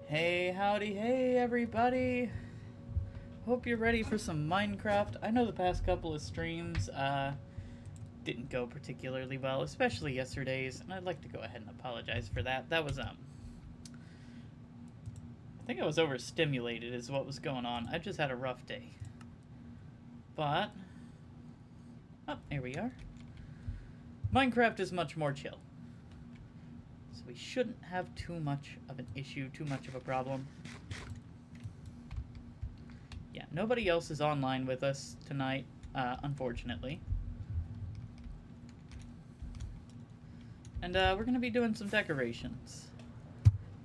Hey, howdy, hey, everybody. Hope you're ready for some Minecraft. I know the past couple of streams didn't go particularly well, especially yesterday's, and I'd like to go ahead and apologize for that. That was I think I was overstimulated is what was going on. I just had a rough day. But oh, here we are. Minecraft is much more chill. So we shouldn't have too much of an issue, too much of a problem. Yeah, nobody else is online with us tonight, unfortunately. And we're going to be doing some decorations.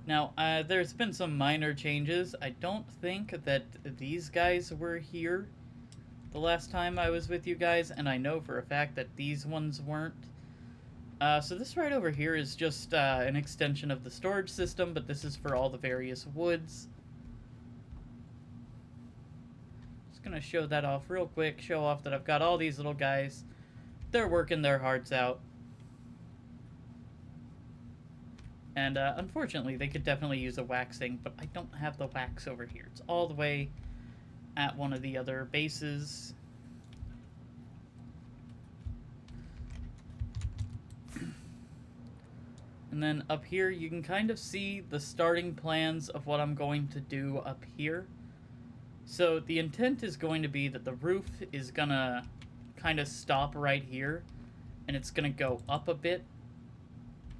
Now, there's been some minor changes. I don't think that these guys were here the last time I was with you guys, and I know for a fact that these ones weren't. So this right over here is just an extension of the storage system, but this is for all the various woods. Gonna show that off real quick, show off that I've got all these little guys. They're working their hearts out. And unfortunately, they could definitely use a waxing, but I don't have the wax over here. It's all the way at one of the other bases. And then up here, you can kind of see the starting plans of what I'm going to do up here. So the intent is going to be that the roof is gonna kind of stop right here, and it's gonna go up a bit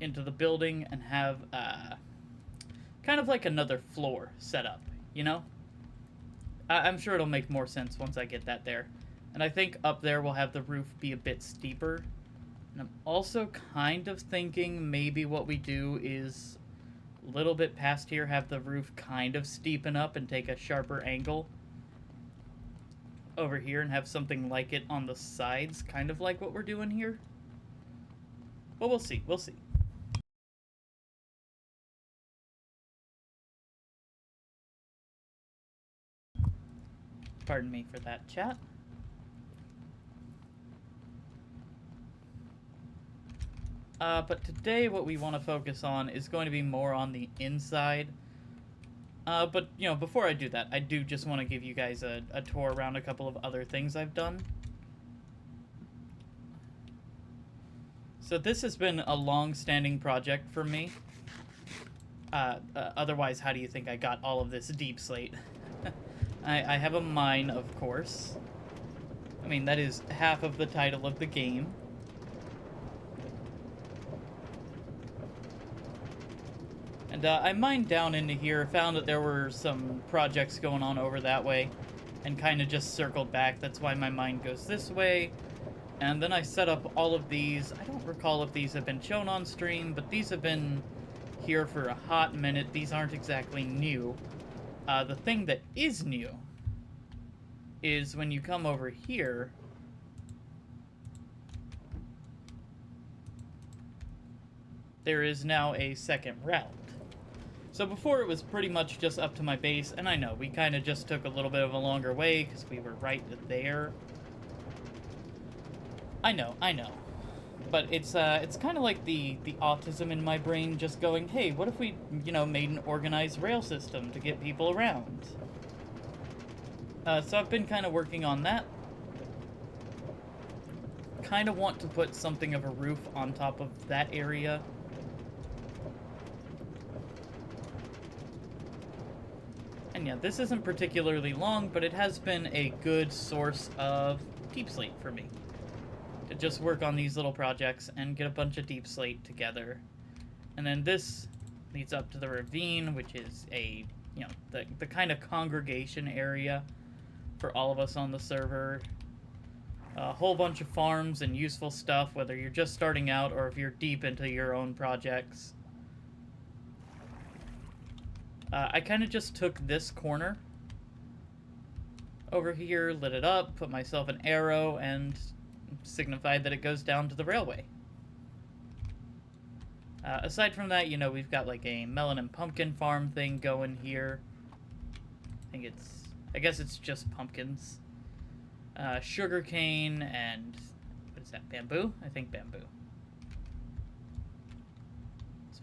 into the building and have kind of like another floor set up, you know? I'm sure it'll make more sense once I get that there. And I think up there we'll have the roof be a bit steeper. And I'm also kind of thinking maybe what we do is a little bit past here, have the roof kind of steepen up and take a sharper angle over here and have something like it on the sides, kind of like what we're doing here. Well, we'll see, we'll see. Pardon me for that, chat. But today what we want to focus on is going to be more on the inside. But, you know, before I do that, I do just want to give you guys a tour around a couple of other things I've done. So this has been a long-standing project for me. Otherwise, how do you think I got all of this deep slate? I have a mine, of course. I mean, that is half of the title of the game. And I mined down into here, found that there were some projects going on over that way, and kind of just circled back. That's why my mine goes this way. And then I set up all of these. I don't recall if these have been shown on stream, but these have been here for a hot minute. These aren't exactly new. The thing that is new is when you come over here, there is now a second route. So before it was pretty much just up to my base, and I know, we kind of just took a little bit of a longer way because we were right there. I know. But it's kind of like the autism in my brain just going, hey, what if we, you know, made an organized rail system to get people around? So I've been kind of working on that. Kind of want to put something of a roof on top of that area. And yeah, this isn't particularly long, but it has been a good source of deep slate for me. To just work on these little projects and get a bunch of deep slate together. And then this leads up to the ravine, which is a, you know, the kind of congregation area for all of us on the server. A whole bunch of farms and useful stuff, whether you're just starting out or if you're deep into your own projects. I kind of just took this corner over here, lit it up, put myself an arrow, and signified that it goes down to the railway. Aside from that, you know, we've got like a melon and pumpkin farm thing going here. I guess it's just pumpkins. Sugarcane and, what is that, bamboo? I think bamboo.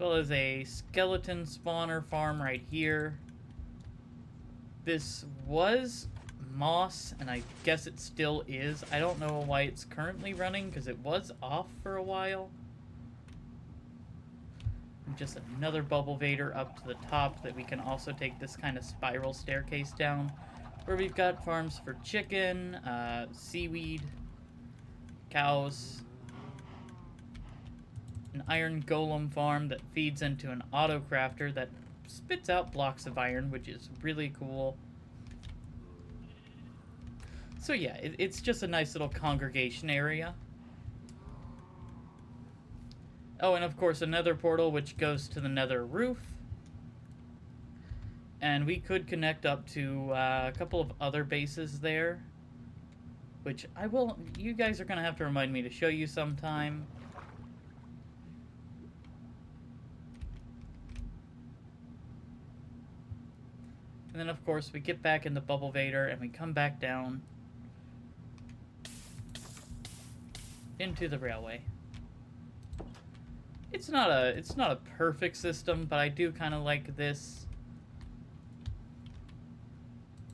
well as a skeleton spawner farm right here. This was moss, and I guess it still is. I don't know why it's currently running, because it was off for a while. And just another bubble vader up to the top that we can also take this kind of spiral staircase down, where we've got farms for chicken, seaweed, cows, an iron golem farm that feeds into an auto crafter that spits out blocks of iron, which is really cool. So yeah, it's just a nice little congregation area. Oh, and of course another portal which goes to the nether roof. And we could connect up to a couple of other bases there, which you guys are going to have to remind me to show you sometime. And then, of course, we get back in the Bubble Vader and we come back down into the railway. It's not a perfect system, but I do kind of like this.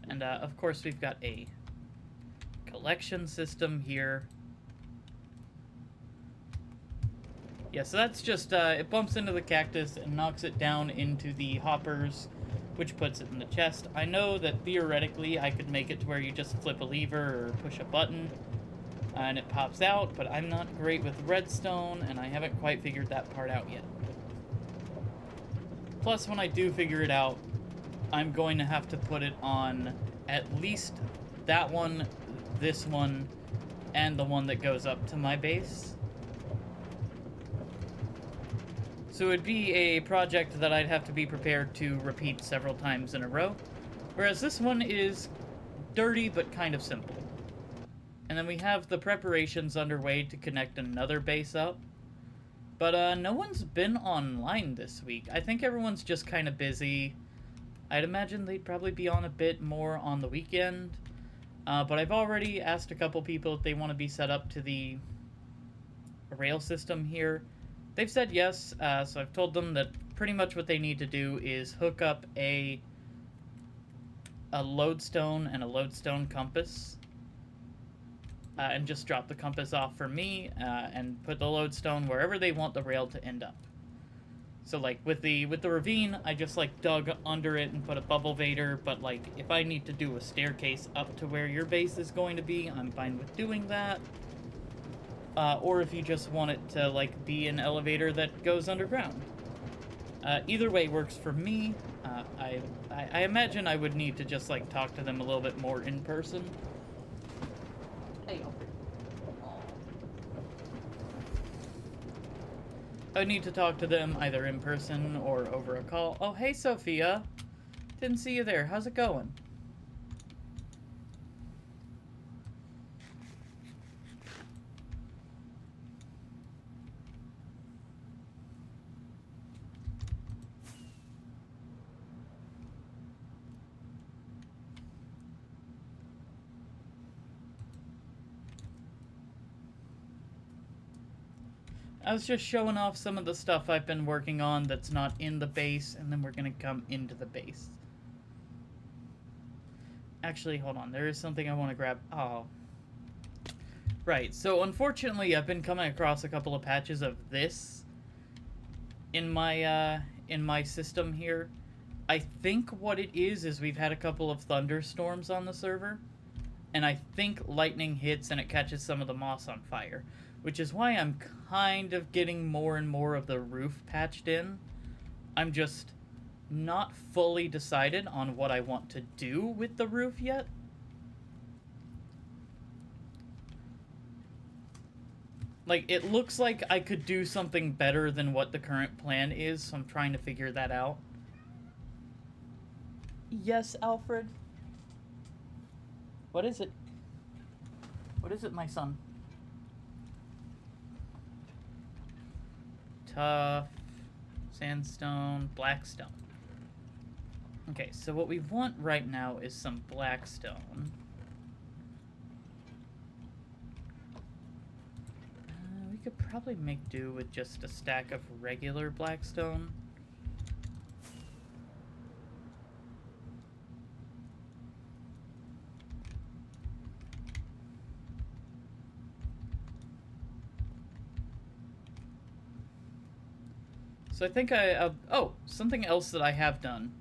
And, of course, we've got a collection system here. Yeah, so that's just, it bumps into the cactus and knocks it down into the hoppers, which puts it in the chest. I know that theoretically I could make it to where you just flip a lever or push a button and it pops out, but I'm not great with redstone and I haven't quite figured that part out yet. Plus, when I do figure it out, I'm going to have to put it on at least that one, this one, and the one that goes up to my base. So it would be a project that I'd have to be prepared to repeat several times in a row. Whereas this one is dirty but kind of simple. And then we have the preparations underway to connect another base up. But no one's been online this week. I think everyone's just kind of busy. I'd imagine they'd probably be on a bit more on the weekend. But I've already asked a couple people if they want to be set up to the rail system here. They've said yes, so I've told them that pretty much what they need to do is hook up a lodestone and a lodestone compass. And just drop the compass off for me, and put the lodestone wherever they want the rail to end up. So, like, with the ravine, I just, like, dug under it and put a bubble vader, but, like, if I need to do a staircase up to where your base is going to be, I'm fine with doing that. Or if you just want it to, like, be an elevator that goes underground. Either way works for me. I imagine I would need to just, like, talk to them a little bit more in person. Hey, I would need to talk to them either in person or over a call. Oh, hey, Sophia. Didn't see you there. How's it going? I was just showing off some of the stuff I've been working on that's not in the base, and then we're gonna come into the base. Actually, hold on. There is something I want to grab. Oh. Right, so unfortunately I've been coming across a couple of patches of this in my system here. I think what it is we've had a couple of thunderstorms on the server, and I think lightning hits and it catches some of the moss on fire. Which is why I'm kind of getting more and more of the roof patched in. I'm just not fully decided on what I want to do with the roof yet. Like, it looks like I could do something better than what the current plan is, so I'm trying to figure that out. Yes, Alfred? What is it? What is it, my son? Tough, sandstone, blackstone. Okay, so what we want right now is some blackstone. We could probably make do with just a stack of regular blackstone. So I think oh, something else that I have done,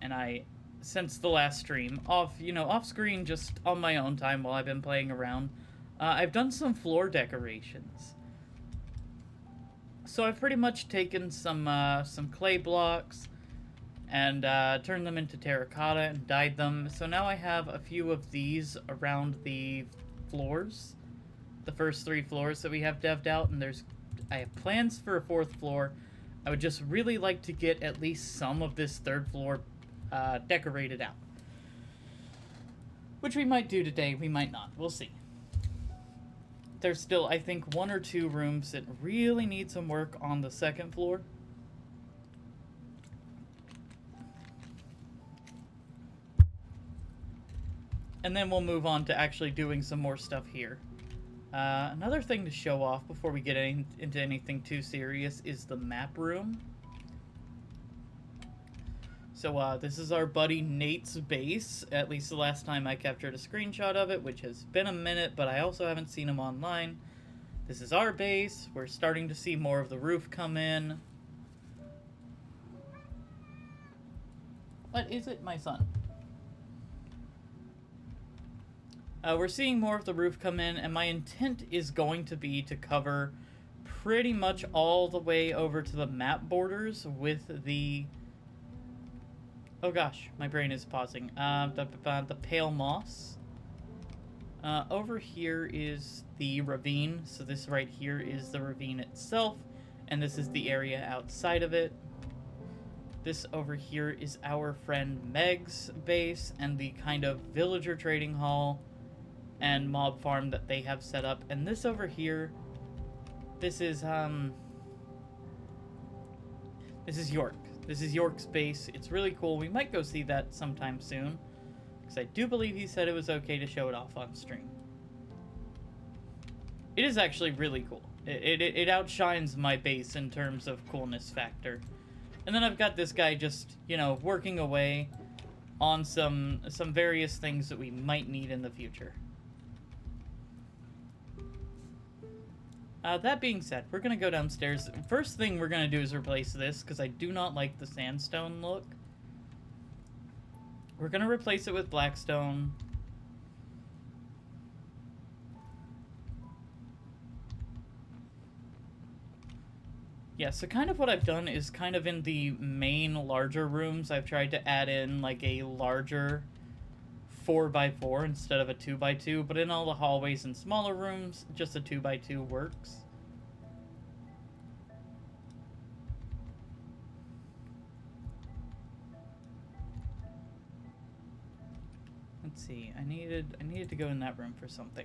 and since the last stream, off screen, just on my own time while I've been playing around, I've done some floor decorations. So I've pretty much taken some clay blocks and turned them into terracotta and dyed them. So now I have a few of these around the floors, the first 3 floors that we have dev'd out, and I have plans for a 4th floor. I would just really like to get at least some of this 3rd floor decorated out. Which we might do today, we might not. We'll see. There's still, I think, 1 or 2 rooms that really need some work on the 2nd floor. And then we'll move on to actually doing some more stuff here. Another thing to show off before we get into anything too serious is the map room. So this is our buddy Nate's base, at least the last time I captured a screenshot of it, which has been a minute, but I also haven't seen him online. This is our base. We're starting to see more of the roof come in. What is it, my son? We're seeing more of the roof come in, and my intent is going to be to cover pretty much all the way over to the map borders with the... Oh gosh, my brain is pausing. The pale moss. Over here is the ravine, so this right here is the ravine itself, and this is the area outside of it. This over here is our friend Meg's base, and the kind of villager trading hall and mob farm that they have set up. And this over here, this is York. This is York's base. It's really cool. We might go see that sometime soon, because I do believe he said it was okay to show it off on stream. It is actually really cool. It outshines my base in terms of coolness factor. And then I've got this guy just, you know, working away on some various things that we might need in the future. That being said, we're going to go downstairs. First thing we're going to do is replace this, because I do not like the sandstone look. We're going to replace it with blackstone. Yeah, so kind of what I've done is kind of in the main larger rooms, I've tried to add in like a larger 4x4 instead of a 2x2, but in all the hallways and smaller rooms, just a 2x2 works. Let's see, I needed to go in that room for something.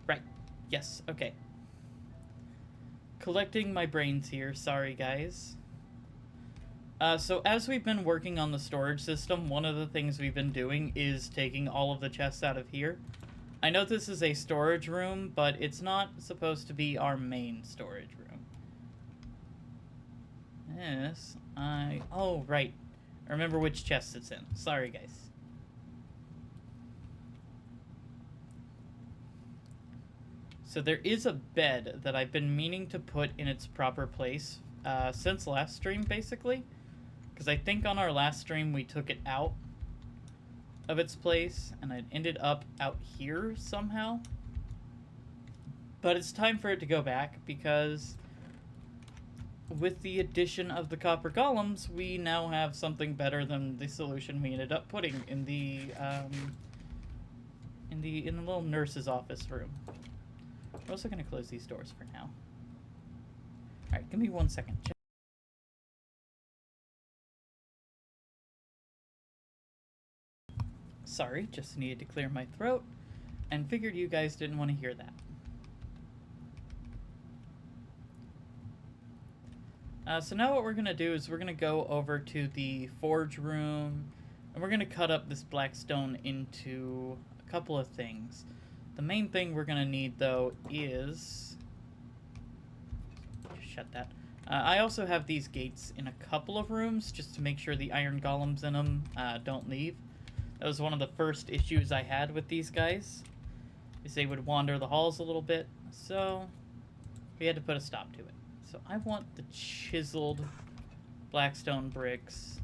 Right, yes, okay. Collecting my brains here, sorry guys. So as we've been working on the storage system, one of the things we've been doing is taking all of the chests out of here. I know this is a storage room, but it's not supposed to be our main storage room. Yes, oh, right. I remember which chest it's in. Sorry, guys. So there is a bed that I've been meaning to put in its proper place since last stream, basically. Because I think on our last stream we took it out of its place, and it ended up out here somehow. But it's time for it to go back, because with the addition of the copper golems, we now have something better than the solution we ended up putting in the little nurse's office room. We're also going to close these doors for now. Alright, give me 1 second. Sorry, just needed to clear my throat, and figured you guys didn't want to hear that. So now what we're going to do is we're going to go over to the forge room, and we're going to cut up this blackstone into a couple of things. The main thing we're going to need, though, is shut that. I also have these gates in a couple of rooms just to make sure the iron golems in them don't leave. That was one of the first issues I had with these guys, is they would wander the halls a little bit, so we had to put a stop to it. So I want the chiseled blackstone bricks.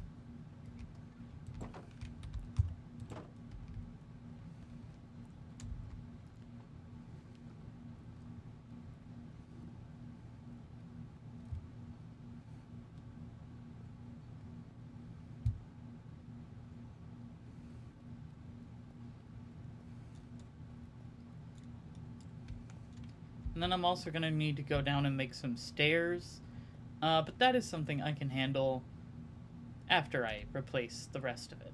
And then I'm also going to need to go down and make some stairs. But that is something I can handle after I replace the rest of it.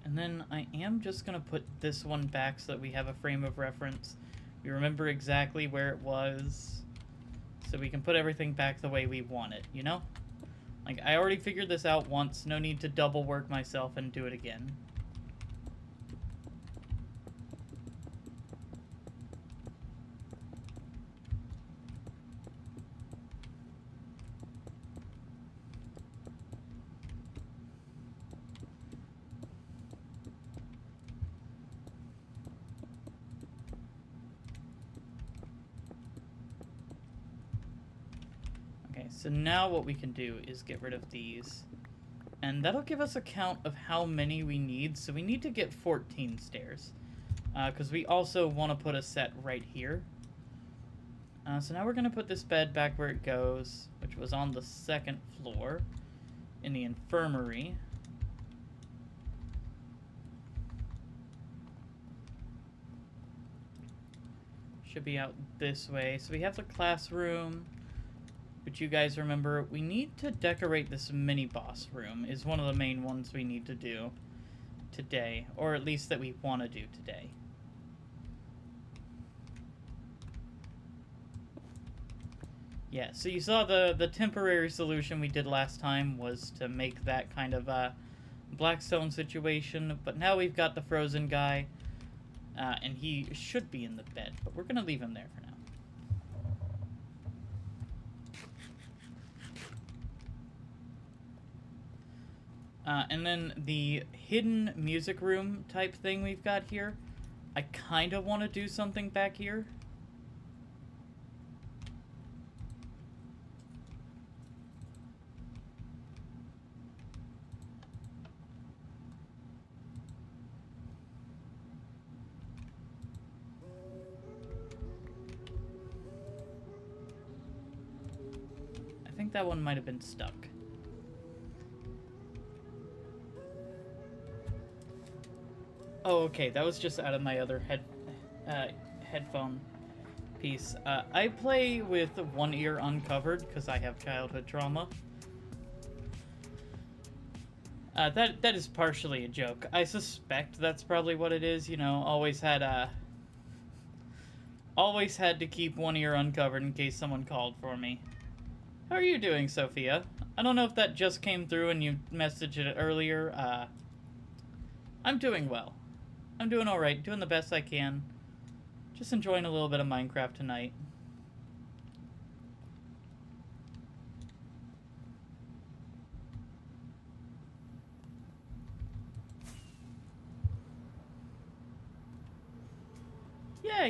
And then I am just going to put this one back so that we have a frame of reference. We remember exactly where it was, so we can put everything back the way we want it, you know? Like, I already figured this out once, no need to double work myself and do it again. Okay, so now what we can do is get rid of these. And that'll give us a count of how many we need. So we need to get 14 stairs. Because we also want to put a set right here. So now we're going to put this bed back where it goes, which was on the second floor in the infirmary. Should be out this way. So we have the classroom, which you guys remember, we need to decorate this mini-boss room, is one of the main ones we need to do today, or at least that we want to do today. Yeah, so you saw the temporary solution we did last time was to make that kind of Blackstone situation, but now we've got the frozen guy, and he should be in the bed, but we're going to leave him there for now. And then the hidden music room type thing we've got here, I kind of want to do something back here. I think that one might have been stuck. Oh, okay, that was just out of my other headphone piece. I play with one ear uncovered because I have childhood trauma. That is partially a joke. I suspect that's probably what it is. You know, always had to keep one ear uncovered in case someone called for me. How are you doing, Sophia? I don't know if that just came through and you messaged it earlier. I'm doing well. I'm doing alright, doing the best I can. Just enjoying a little bit of Minecraft tonight.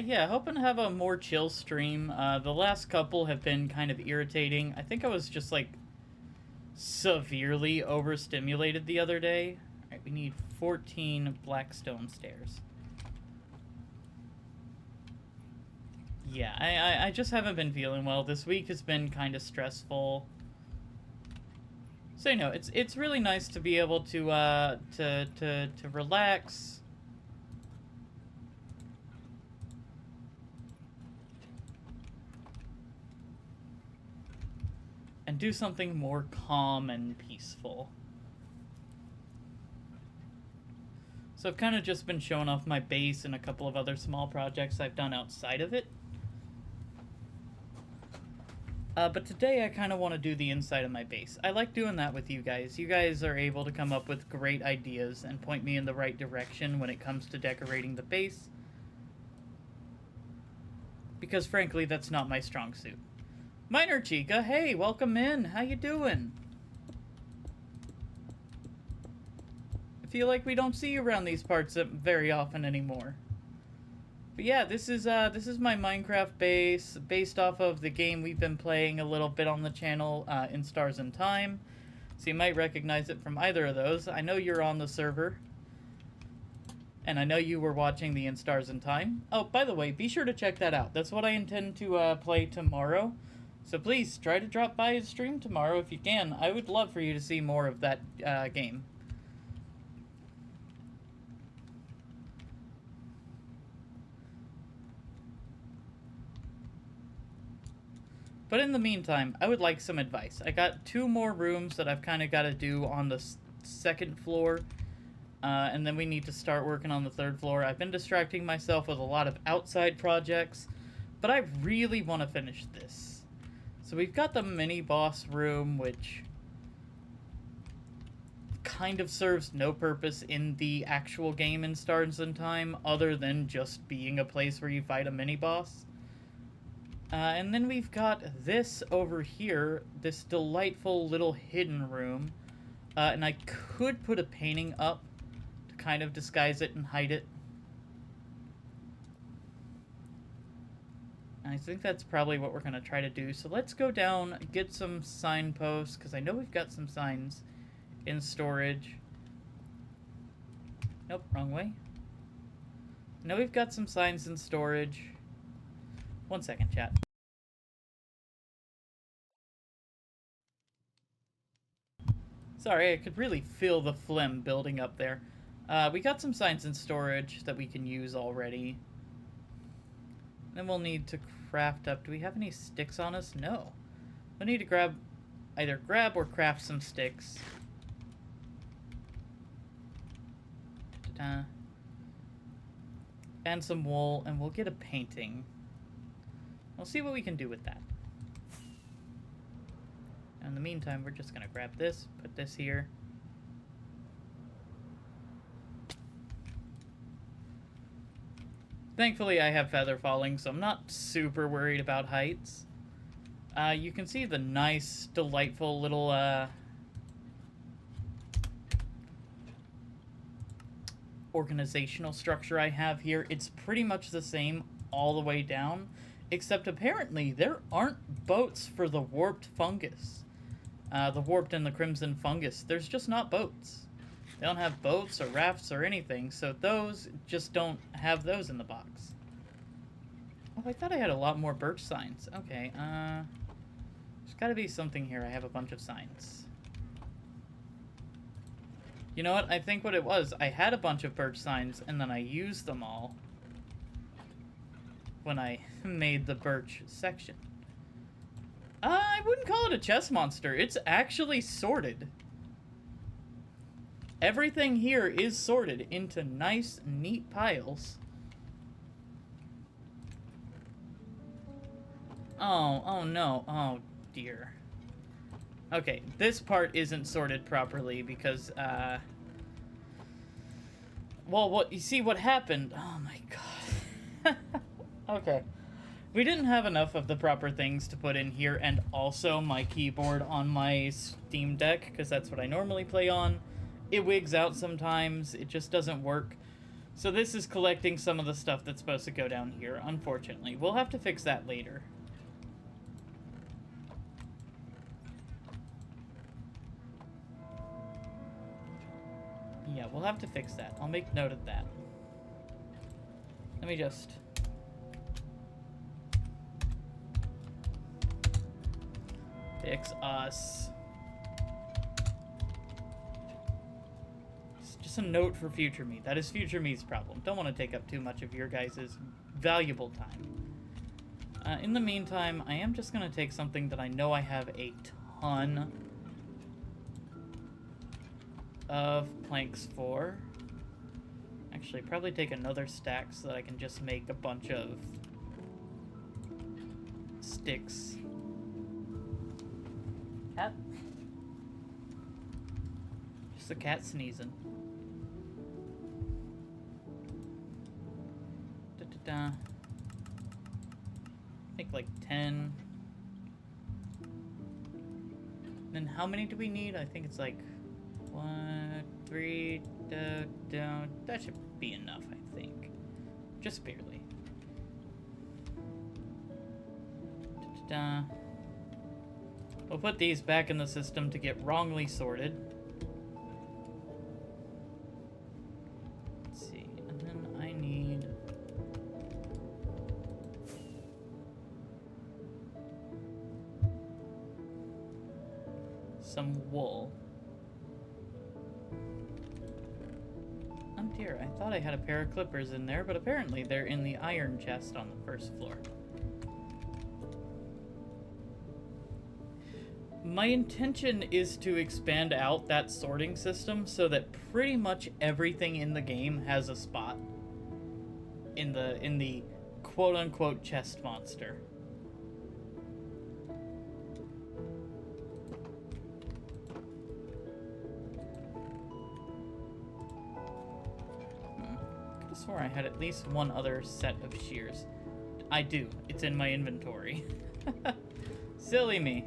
Yeah, hoping to have a more chill stream. The last couple have been kind of irritating. I think I was just, like, severely overstimulated the other day. Alright, we need 14 Blackstone stairs. Yeah, I just haven't been feeling well. This week has been kind of stressful. So, you know, it's really nice to be able to relax. And do something more calm and peaceful. So I've kind of just been showing off my base and a couple of other small projects I've done outside of it. But today I kind of want to do the inside of my base. I like doing that with you guys. You guys are able to come up with great ideas and point me in the right direction when it comes to decorating the base. Because frankly, that's not my strong suit. Minor Chica, hey, welcome in. How you doing? I feel like we don't see you around these parts very often anymore. But yeah, this is my Minecraft base, based off of the game we've been playing a little bit on the channel, In Stars in Time. So you might recognize it from either of those. I know you're on the server. And I know you were watching the In Stars in Time. Oh, by the way, be sure to check that out. That's what I intend to play tomorrow. So please, try to drop by the stream tomorrow if you can. I would love for you to see more of that game. But in the meantime, I would like some advice. I got 2 more rooms that I've kind of got to do on the second floor. And then we need to start working on the 3rd floor. I've been distracting myself with a lot of outside projects, but I really want to finish this. So we've got the mini boss room, which kind of serves no purpose in the actual game In Stars in Time, other than just being a place where you fight a mini boss. And then we've got this over here, this delightful little hidden room. And I could put a painting up to kind of disguise it and hide it. I think that's probably what we're going to try to do. So let's go down, get some signposts, because I know we've got some signs in storage. Nope, wrong way. I know we've got some signs in storage. 1 second, chat. Sorry, I could really feel the phlegm building up there. We got some signs in storage that we can use already. Then we'll need to craft up. Do we have any sticks on us? No. We'll need to either grab or craft some sticks. Ta-da. And some wool, and we'll get a painting. We'll see what we can do with that. In the meantime, we're just gonna grab this, put this here. Thankfully, I have feather falling, so I'm not super worried about heights. You can see the nice, delightful little, organizational structure I have here. It's pretty much the same all the way down, except apparently there aren't boats for the warped fungus. The warped and the crimson fungus. There's just not boats. They don't have boats or rafts or anything, so those just don't have those in the box. Oh, I thought I had a lot more birch signs. Okay, there's gotta be something here. I have a bunch of signs. You know what? I think what it was, I had a bunch of birch signs, and then I used them all when I made the birch section. I wouldn't call it a chest monster. It's actually sorted. Everything here is sorted into nice, neat piles. Oh no. Oh, dear. Okay, this part isn't sorted properly because, well, you see what happened? Oh my god. Okay. We didn't have enough of the proper things to put in here, and also my keyboard on my Steam Deck, because that's what I normally play on. It wigs out sometimes, it just doesn't work. So this is collecting some of the stuff that's supposed to go down here, unfortunately. We'll have to fix that later. Yeah, we'll have to fix that. I'll make note of that. Let me just... fix us. Just a note for future me. That is future me's problem. Don't want to take up too much of your guys' valuable time. In the meantime, I am just going to take something that I know I have a ton of planks for. Actually, probably take another stack so that I can just make a bunch of sticks. Cat? Just a cat sneezing. Da-da-da. Make like 10. Then how many do we need? I think it's like 1, 3, down. That should be enough, I think. Just barely. Da-da-da. We'll put these back in the system to get wrongly sorted. Let's see. And then I need... some wool. Oh dear, I thought I had a pair of clippers in there, but apparently they're in the iron chest on the first floor. My intention is to expand out that sorting system so that pretty much everything in the game has a spot in the quote-unquote chest monster. Could have sworn I had at least one other set of shears. I do. It's in my inventory. Silly me.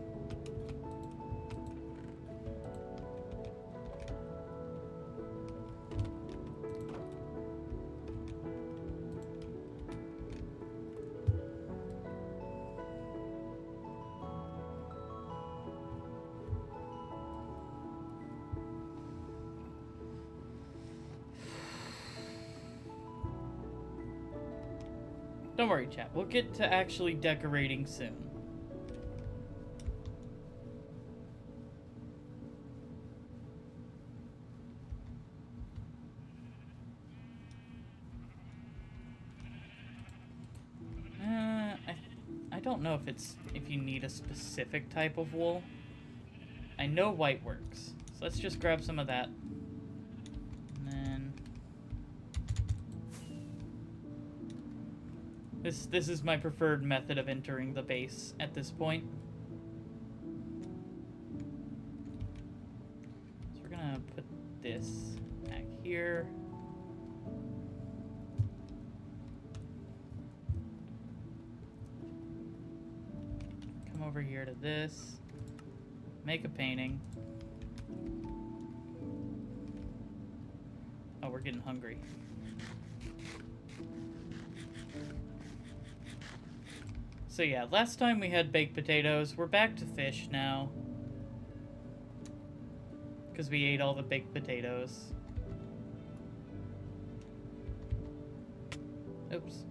Don't worry, chat. We'll get to actually decorating soon. I don't know if you need a specific type of wool. I know white works, so let's just grab some of that. And then this is my preferred method of entering the base at this point. So we're gonna put this back here. Come over here to this. Make a painting. Oh, we're getting hungry. So yeah, last time we had baked potatoes. We're back to fish now. Because we ate all the baked potatoes. Oops.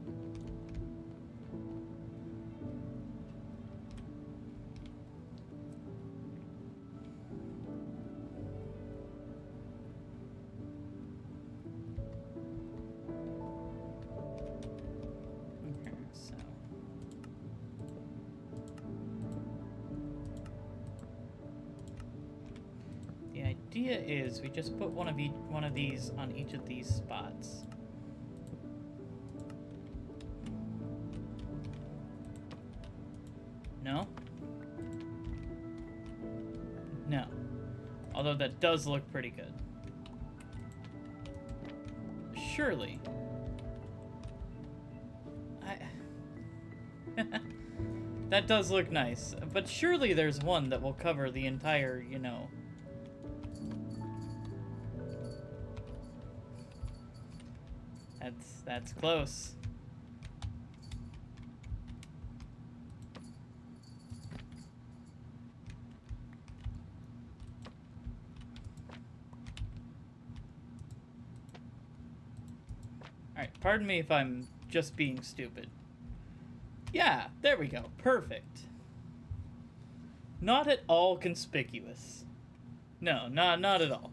Idea is we just put one of these on each of these spots. No? No. Although that does look pretty good. Surely. That does look nice, but surely there's one that will cover the entire, you know... That's close. Alright, pardon me if I'm just being stupid. Yeah, there we go. Perfect. Not at all conspicuous. No, not at all.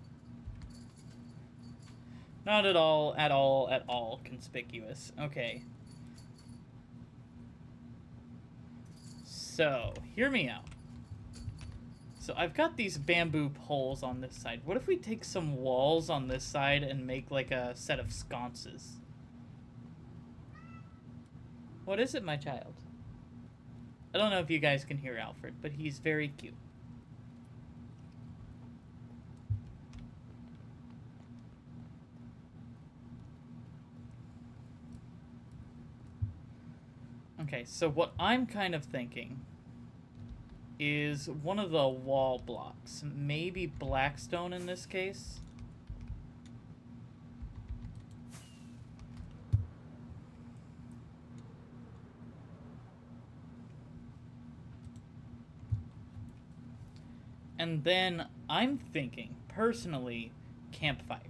Not at all conspicuous. Okay. So, hear me out. So I've got these bamboo poles on this side. What if we take some walls on this side and make like a set of sconces? What is it, my child? I don't know if you guys can hear Alfred, but he's very cute. Okay, so what I'm kind of thinking is one of the wall blocks. Maybe blackstone in this case. And then I'm thinking, personally, campfires.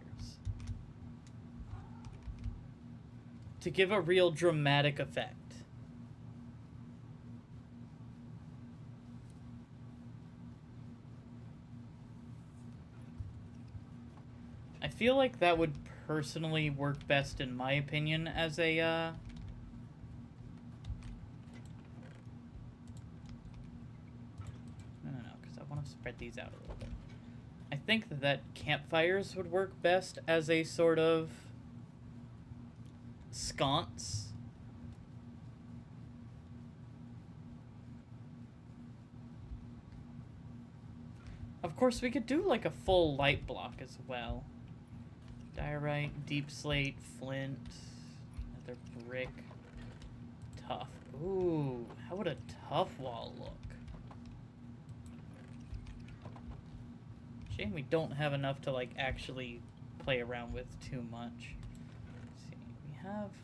To give a real dramatic effect. I feel like that would personally work best, in my opinion, as a, No, because I want to spread these out a little bit. I think that campfires would work best as a sort of sconce. Of course, we could do like a full light block as well. Diorite, deep slate, flint, another brick, tough. Ooh, how would a tough wall look? Shame we don't have enough to like actually play around with too much. Let's see,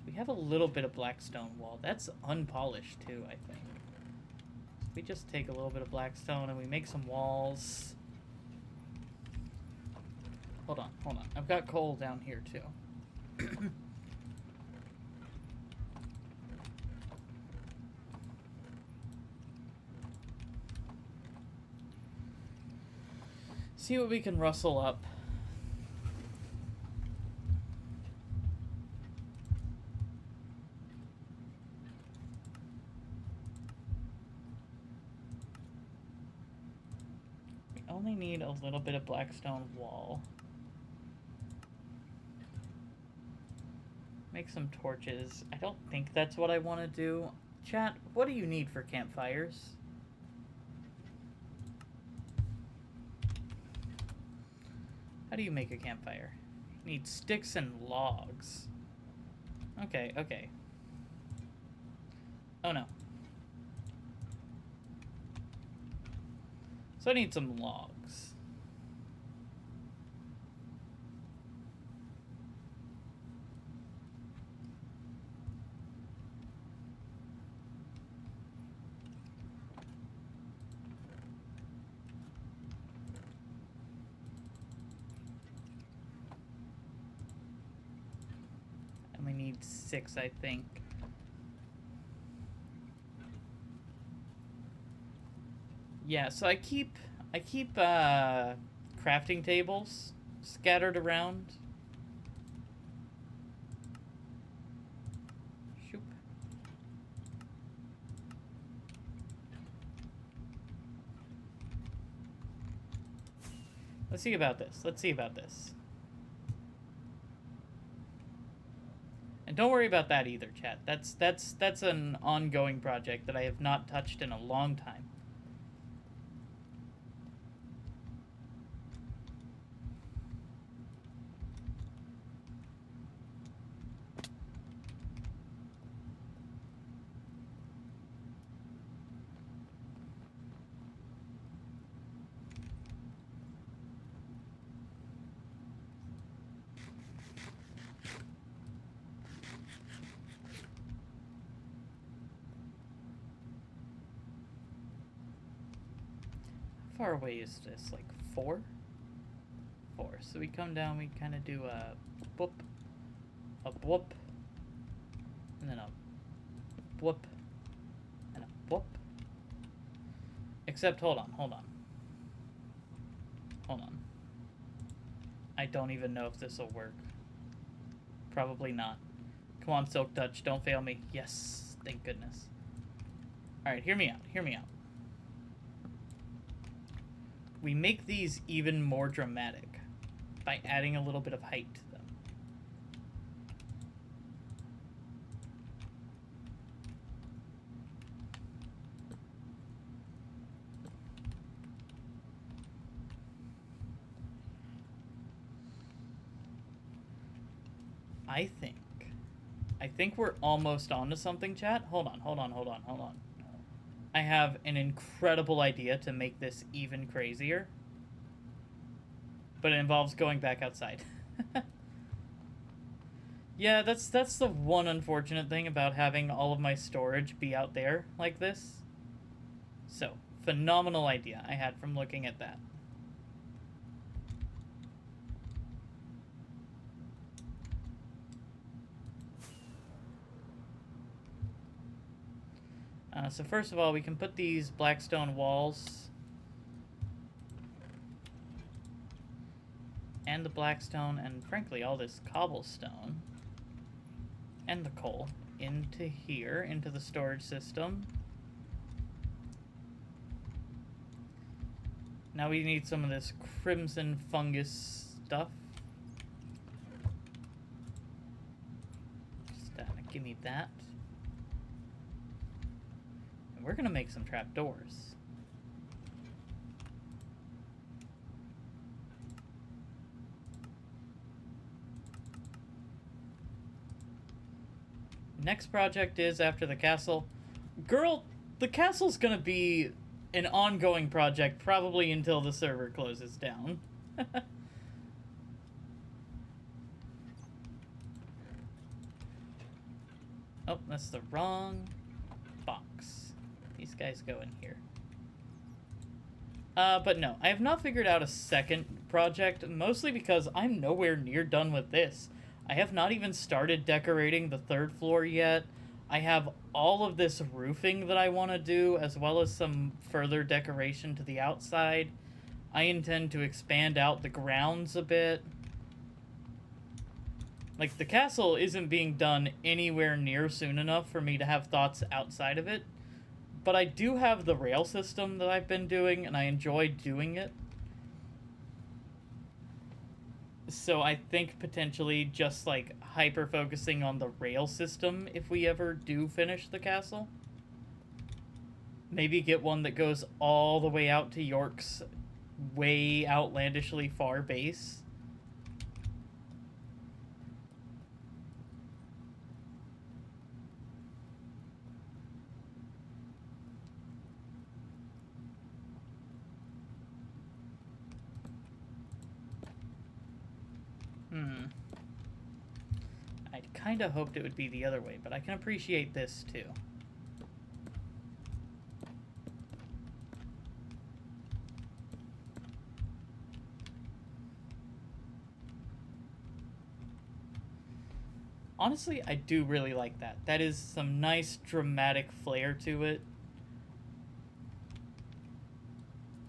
we have a little bit of blackstone wall. That's unpolished too, I think. So we just take a little bit of blackstone and we make some walls. Hold on. I've got coal down here, too. See what we can rustle up. We only need a little bit of blackstone wall. Make some torches. I don't think that's what I want to do. Chat, what do you need for campfires? How do you make a campfire? You need sticks and logs. Okay. Oh no. So I need some logs. We need 6, I think. Yeah, so I keep crafting tables scattered around. Shoop. Let's see about this. And don't worry about that either, chat. That's an ongoing project that I have not touched in a long time. How far away is this? Like 4? 4. So we come down, we kind of do a boop, and then a boop, and a boop. Except, hold on. I don't even know if this will work. Probably not. Come on, Silk Touch, don't fail me. Yes, thank goodness. Alright, hear me out. we make these even more dramatic by adding a little bit of height to them. I think we're almost onto something, chat. Hold on. I have an incredible idea to make this even crazier. But it involves going back outside. Yeah, that's the one unfortunate thing about having all of my storage be out there like this. So, phenomenal idea I had from looking at that. So first of all, we can put these blackstone walls and the blackstone and frankly all this cobblestone and the coal into here, into the storage system. Now we need some of this crimson fungus stuff. Just give me that. And we're gonna make some trapdoors. Next project is after the castle. Girl, the castle's gonna be an ongoing project probably until the server closes down. Oh, that's the wrong box. These guys go in here. But no, I have not figured out a second project, mostly because I'm nowhere near done with this. I have not even started decorating the third floor yet. I have all of this roofing that I want to do, as well as some further decoration to the outside. I intend to expand out the grounds a bit. Like, the castle isn't being done anywhere near soon enough for me to have thoughts outside of it. But I do have the rail system that I've been doing, and I enjoy doing it. So I think potentially just, like, hyper-focusing on the rail system if we ever do finish the castle. Maybe get one that goes all the way out to York's way outlandishly far base. I'd kind of hoped it would be the other way, but I can appreciate this too. Honestly, I do really like that. That is some nice dramatic flair to it.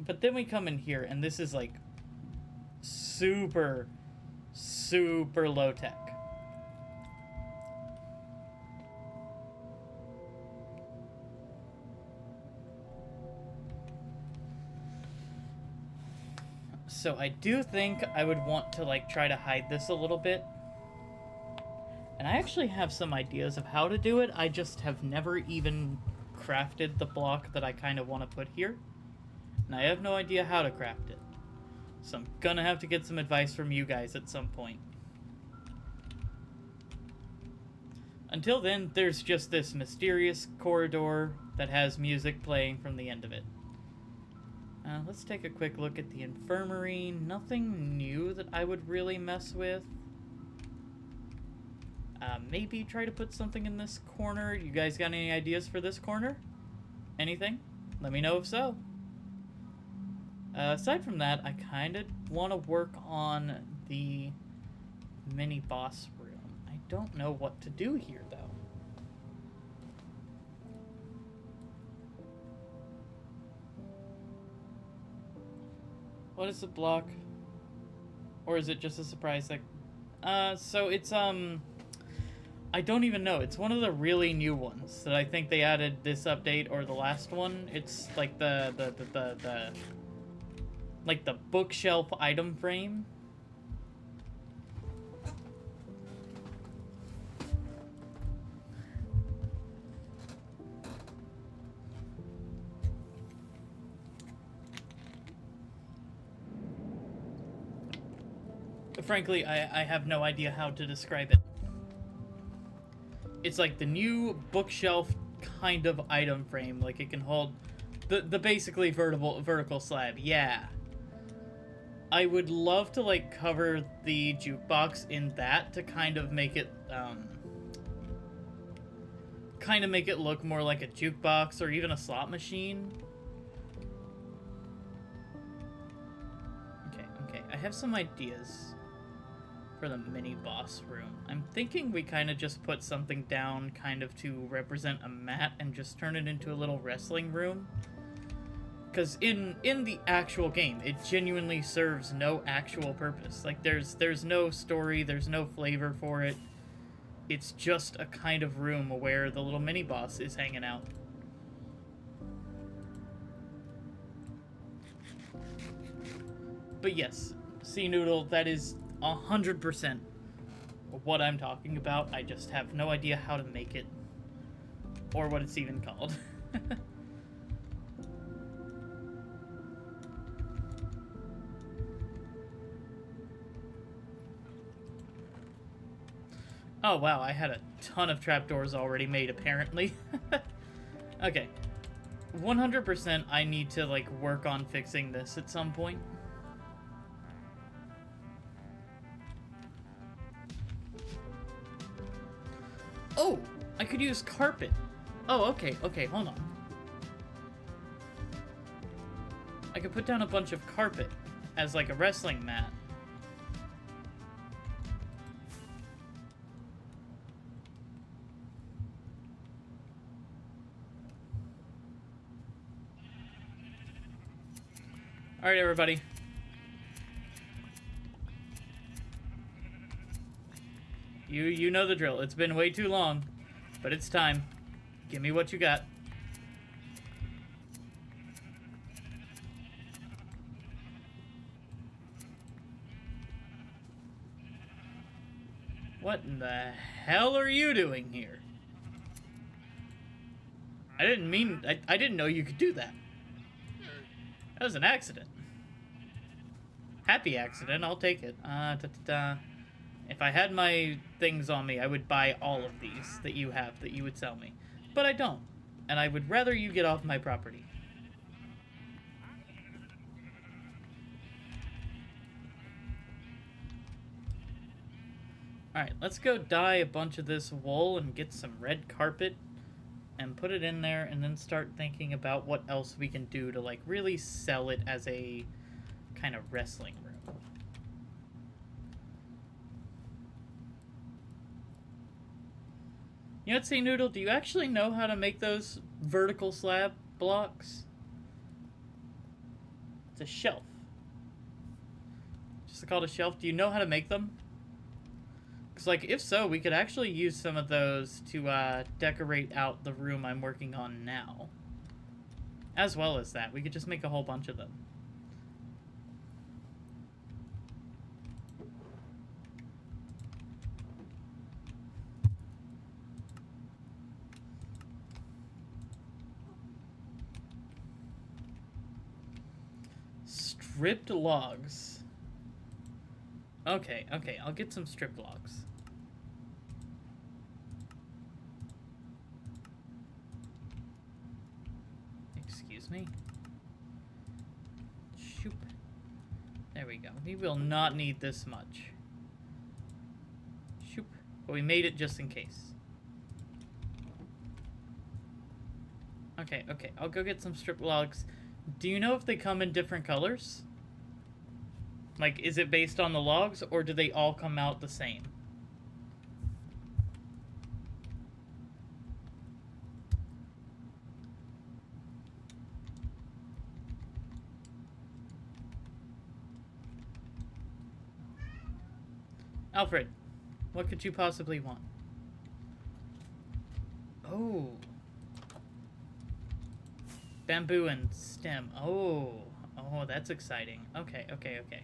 But then we come in here, and this is like super low tech. So I do think I would want to like try to hide this a little bit. And I actually have some ideas of how to do it. I just have never even crafted the block that I kind of want to put here. And I have no idea how to craft it. So I'm gonna have to get some advice from you guys at some point. Until then, there's just this mysterious corridor that has music playing from the end of it. Let's take a quick look at the infirmary. Nothing new that I would really mess with. Maybe try to put something in this corner. You guys got any ideas for this corner? Anything? Let me know if so. Aside from that, I kind of want to work on the mini boss room. I don't know what to do here, though. What is the block? Or is it just a surprise? Like, so it's, I don't even know. It's one of the really new ones that I think they added this update or the last one. It's like the like the bookshelf item frame. Frankly, I have no idea how to describe it. It's like the new bookshelf kind of item frame. Like it can hold the basically vertical slab. Yeah. I would love to like cover the jukebox in that to kind of make it look more like a jukebox or even a slot machine. Okay, I have some ideas for the mini boss room. I'm thinking we kind of just put something down kind of to represent a mat and just turn it into a little wrestling room. Because in the actual game, it genuinely serves no actual purpose. Like, there's no story, there's no flavor for it. It's just a kind of room where the little mini boss is hanging out. But yes, Sea Noodle, that is 100% what I'm talking about. I just have no idea how to make it or what it's even called. Oh wow, I had a ton of trapdoors already made apparently. Okay. 100% I need to like work on fixing this at some point. Oh, I could use carpet. Oh, okay, hold on. I could put down a bunch of carpet as like a wrestling mat. Alright, everybody. You know the drill. It's been way too long, but it's time. Give me what you got. What in the hell are you doing here? I didn't mean... I didn't know you could do that. That was an accident. Happy accident, I'll take it. If I had my things on me, I would buy all of these that you have, that you would sell me. But I don't. And I would rather you get off my property. Alright, let's go dye a bunch of this wool and get some red carpet and put it in there and then start thinking about what else we can do to like really sell it as a kind of wrestling room. You know what, Sea Noodle, do you actually know how to make those vertical slab blocks? It's a shelf. Just called a shelf. Do you know how to make them? Because, like, if so, we could actually use some of those to decorate out the room I'm working on now. As well as that, we could just make a whole bunch of them. Stripped logs. Okay, I'll get some stripped logs. Excuse me. Shoop. There we go. We will not need this much. Shoop. But we made it just in case. Okay, I'll go get some stripped logs. Do you know if they come in different colors? Like, is it based on the logs, or do they all come out the same? Alfred, what could you possibly want? Oh. Bamboo and stem. Oh, Oh, that's exciting. Okay, okay, okay.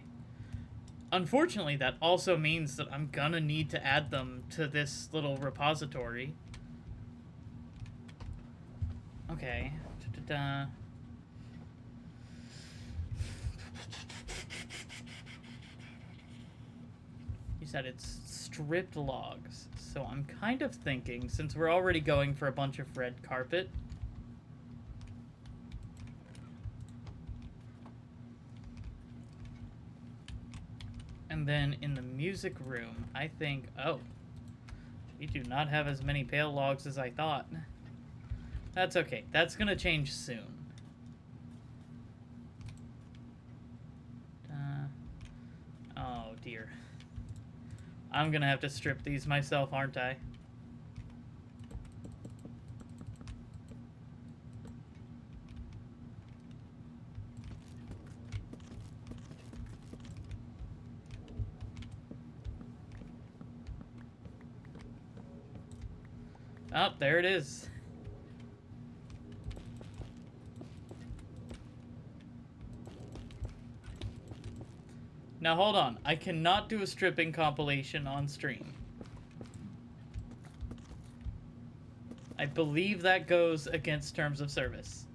Unfortunately, that also means that I'm gonna need to add them to this little repository. Okay. Da-da-da. You said it's stripped logs. So I'm kind of thinking, since we're already going for a bunch of red carpet, and then in the music room, I think, oh, we do not have as many pale logs as I thought. That's okay. That's gonna change soon. Oh dear. I'm gonna have to strip these myself, aren't I? Oh, there it is. Now hold on, I cannot do a stripping compilation on stream. I believe that goes against terms of service.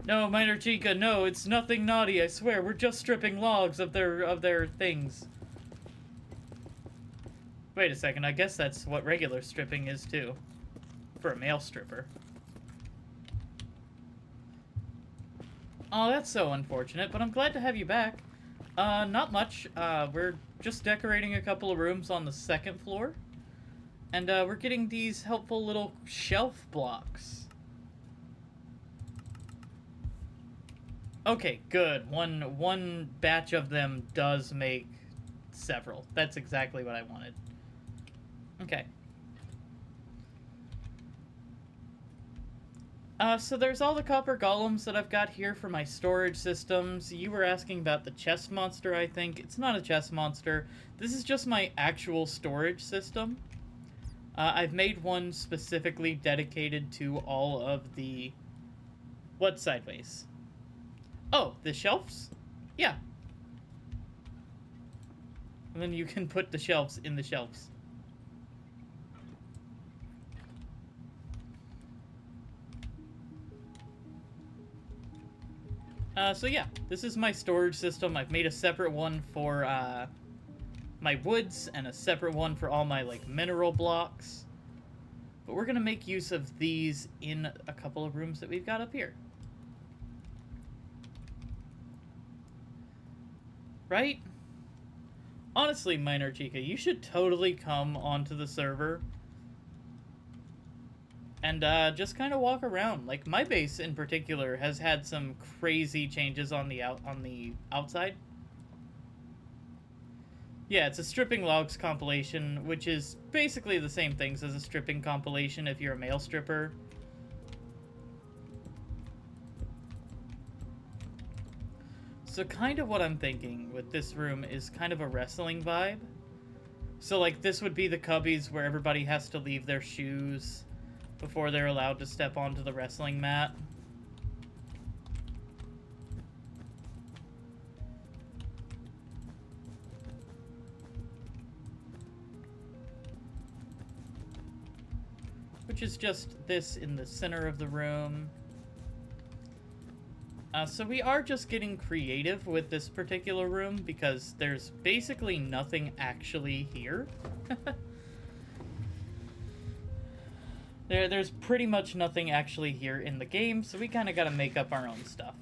No, Minor Chica, no, it's nothing naughty, I swear, we're just stripping logs of their things. Wait a second, I guess that's what regular stripping is too. For a male stripper. Oh, that's so unfortunate, but I'm glad to have you back. Not much. We're just decorating a couple of rooms on the second floor. And, we're getting these helpful little shelf blocks. Okay, good. One batch of them does make several. That's exactly what I wanted. Okay. So there's all the copper golems that I've got here for my storage systems. You were asking about the chest monster, I think. It's not a chest monster. This is just my actual storage system. I've made one specifically dedicated to all of the... What sideways? Oh, the shelves? Yeah. And then you can put the shelves in the shelves. So yeah, this is my storage system. I've made a separate one for, my woods, and a separate one for all my, like, mineral blocks. But we're gonna make use of these in a couple of rooms that we've got up here. Right? Honestly, Minor Chica, you should totally come onto the server and just kind of walk around. Like, my base in particular has had some crazy changes on the outside. Yeah, it's a stripping logs compilation, which is basically the same things as a stripping compilation if you're a male stripper. So kind of what I'm thinking with this room is kind of a wrestling vibe. So like this would be the cubbies where everybody has to leave their shoes before they're allowed to step onto the wrestling mat. Which is just this in the center of the room. So we are just getting creative with this particular room because there's basically nothing actually here. There's pretty much nothing actually here in the game, so we kind of got to make up our own stuff.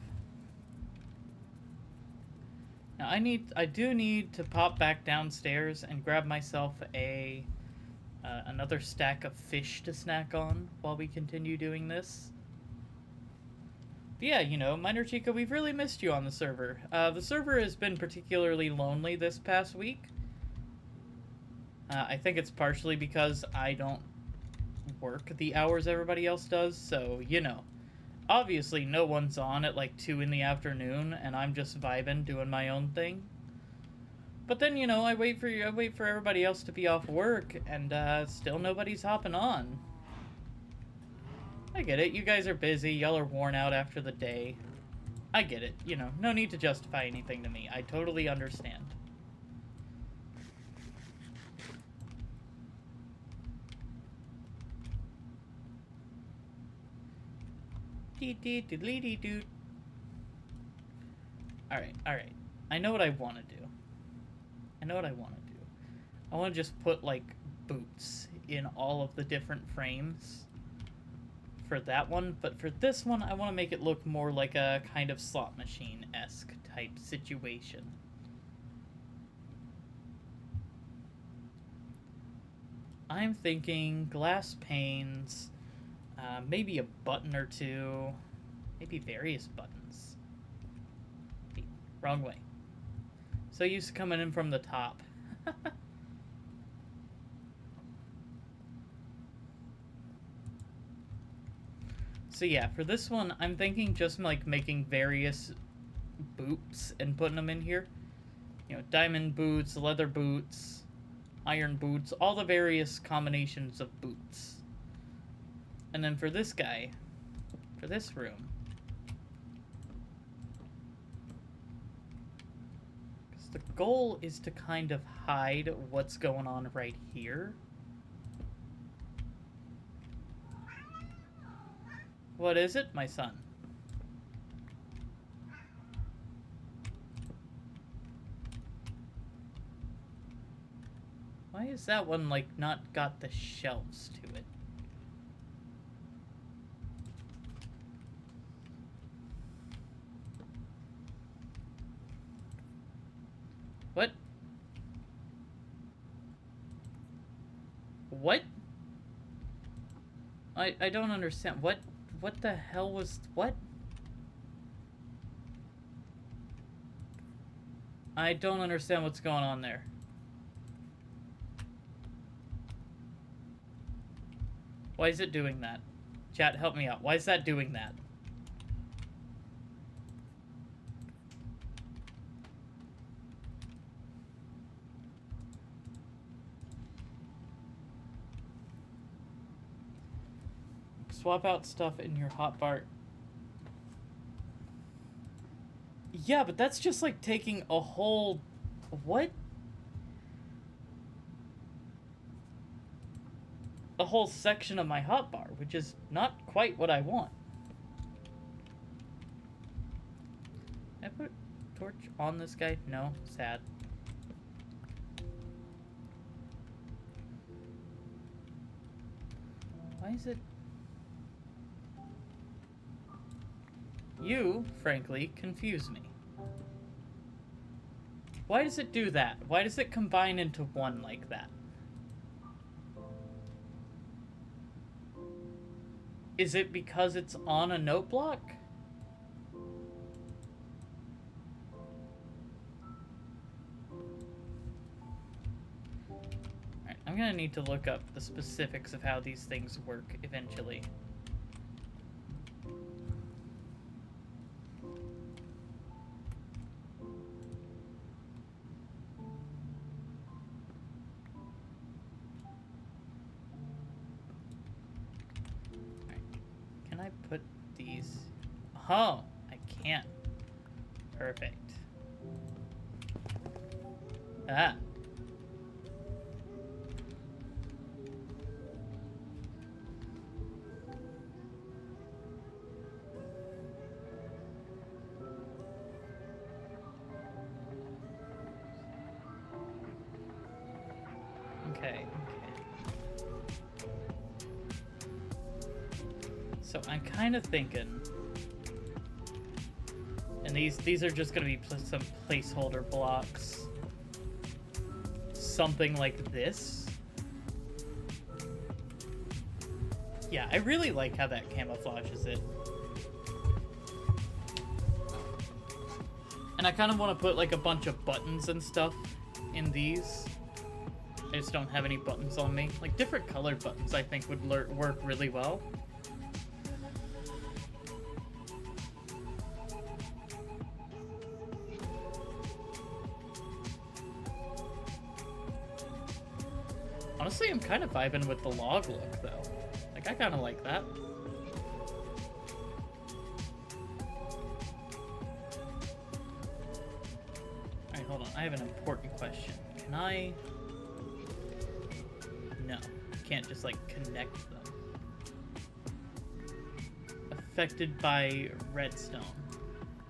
Now I do need to pop back downstairs and grab myself a another stack of fish to snack on while we continue doing this. But yeah, you know, Minor Chica, we've really missed you on the server. The server has been particularly lonely this past week. I think it's partially because I don't work the hours everybody else does, so, you know. Obviously, no one's on at like 2 in the afternoon, and I'm just vibing, doing my own thing. But then, you know, I wait for everybody else to be off work, and still nobody's hopping on. I get it. You guys are busy. Y'all are worn out after the day. I get it. You know, no need to justify anything to me. I totally understand. Alright, alright. I know what I want to do. I want to just put, like, boots in all of the different frames for that one, but for this one, I want to make it look more like a kind of slot machine-esque type situation. I'm thinking glass panes, maybe a button or two, maybe various buttons. Wrong way. So used to coming in from the top. So yeah, for this one, I'm thinking just like making various boots and putting them in here. You know, diamond boots, leather boots, iron boots, all the various combinations of boots. And then for this guy, for this room, because the goal is to kind of hide what's going on right here. What is it, my son? Why is that one, like, not got the shelves to it? What? What? I don't understand. What the hell was... What? I don't understand what's going on there. Why is it doing that? Chat, help me out. Why is that doing that? Swap out stuff in your hotbar. Yeah, but that's just like taking a whole... What? A whole section of my hotbar, which is not quite what I want. Can I put a torch on this guy? No? Sad. Why is it... You, frankly, confuse me. Why does it do that? Why does it combine into one like that? Is it because it's on a note block? Alright, I'm gonna need to look up the specifics of how these things work eventually. Put these... Oh, I can't. Perfect. Ah. Okay. So I'm kind of thinking, and these are just gonna be some placeholder blocks, something like this. Yeah, I really like how that camouflages it. And I kind of want to put like a bunch of buttons and stuff in these. I just don't have any buttons on me. Like different colored buttons I think would work really well. Honestly, I'm kind of vibing with the log look, though. Like, I kind of like that. I have an important question. Can I... No. I can't just, like, connect them. Affected by redstone.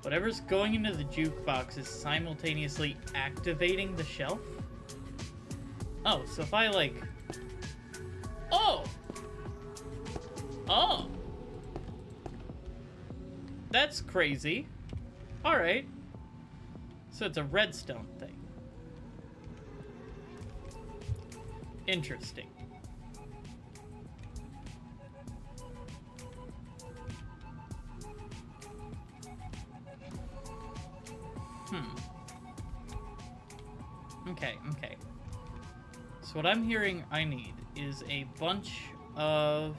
Whatever's going into the jukebox is simultaneously activating the shelf? Oh, so if I, like... Oh! Oh! That's crazy. Alright. So it's a redstone thing. Interesting. Okay. So what I'm hearing I need is a bunch of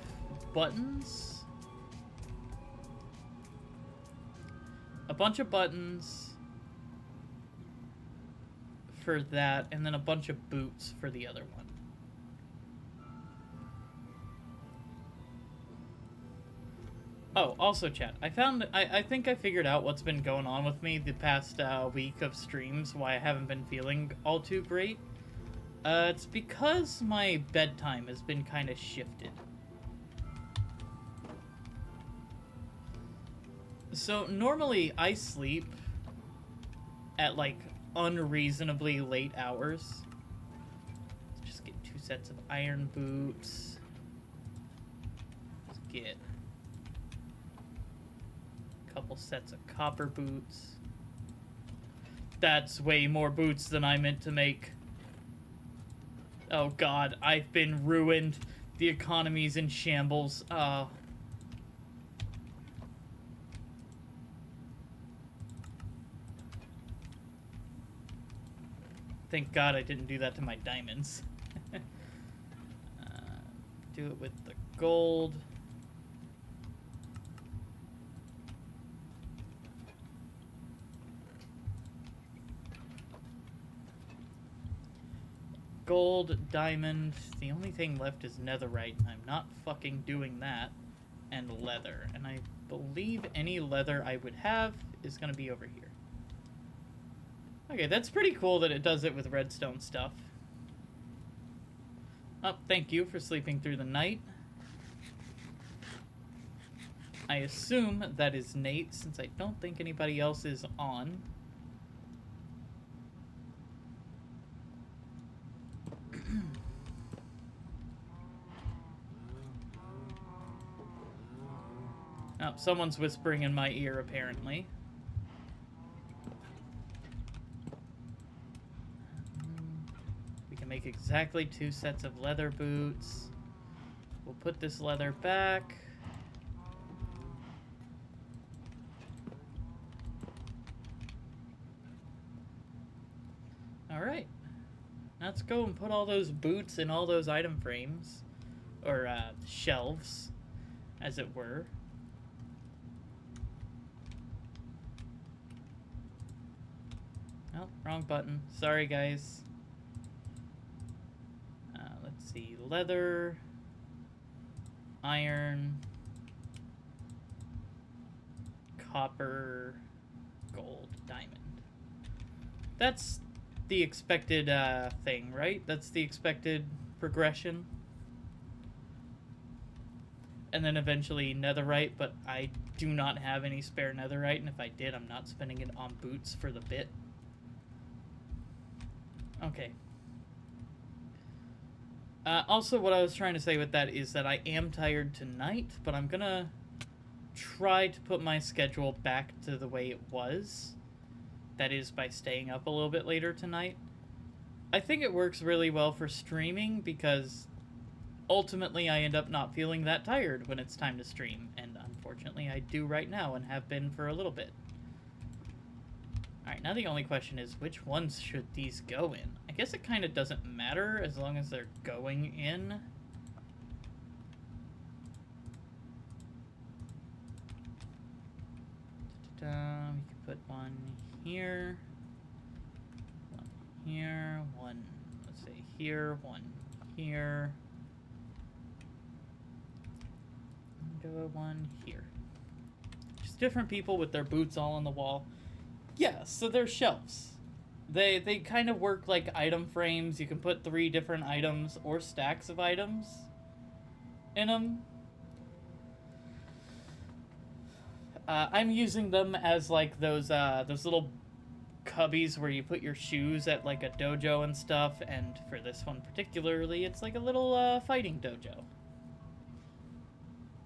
buttons. A bunch of buttons for that, and then a bunch of boots for the other one. Oh, also, chat, I think I figured out what's been going on with me the past week of streams, why I haven't been feeling all too great. It's because my bedtime has been kind of shifted. So, normally I sleep at, like, unreasonably late hours. Let's just get 2 sets of iron boots. Let's get couple sets of copper boots. That's way more boots than I meant to make. Oh god, I've been ruined. The economy's in shambles. Thank god I didn't do that to my diamonds. Do it with the gold. Gold, diamond. The only thing left is netherite, and I'm not fucking doing that. And leather. And I believe any leather I would have is going to be over here. Okay, that's pretty cool that it does it with redstone stuff. Oh, thank you for sleeping through the night. I assume that is Nate, since I don't think anybody else is on. Oh, someone's whispering in my ear, apparently. We can make exactly 2 sets of leather boots. We'll put this leather back. Alright. Let's go and put all those boots in all those item frames. Or, shelves, as it were. Oh, wrong button. Sorry, guys. Let's see. Leather. Iron. Copper. Gold. Diamond. That's the expected thing, right? That's the expected progression. And then eventually netherite, but I do not have any spare netherite, and if I did, I'm not spending it on boots for the bit. Okay. Also, what I was trying to say with that is that I am tired tonight, but I'm gonna try to put my schedule back to the way it was. That is, by staying up a little bit later tonight. I think it works really well for streaming, because ultimately I end up not feeling that tired when it's time to stream, and unfortunately I do right now, and have been for a little bit. Alright, now the only question is, which ones should these go in? I guess it kind of doesn't matter as long as they're going in. We can put one here, one, let's say here, one here, and one here. Just different people with their boots all on the wall. Yeah, so they're shelves. They kind of work like item frames. You can put 3 different items or stacks of items in them. I'm using them as like those little cubbies where you put your shoes at like a dojo and stuff, and for this one particularly, it's like a little fighting dojo.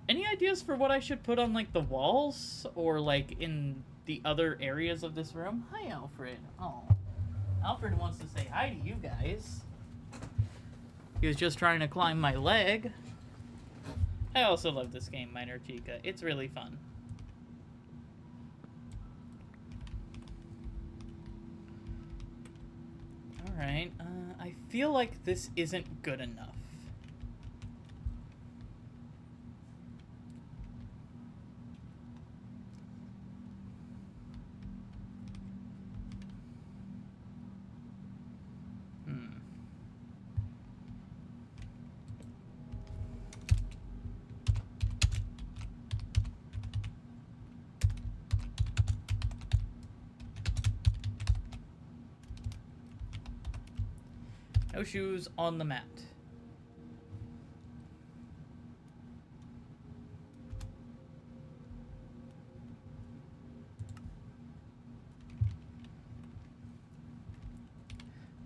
Any ideas for what I should put on like the walls or like in the other areas of this room? Hi, Alfred. Oh, Alfred wants to say hi to you guys. He was just trying to climb my leg. I also love this game, Minor Chica. It's really fun. Alright, I feel like this isn't good enough. No shoes on the mat.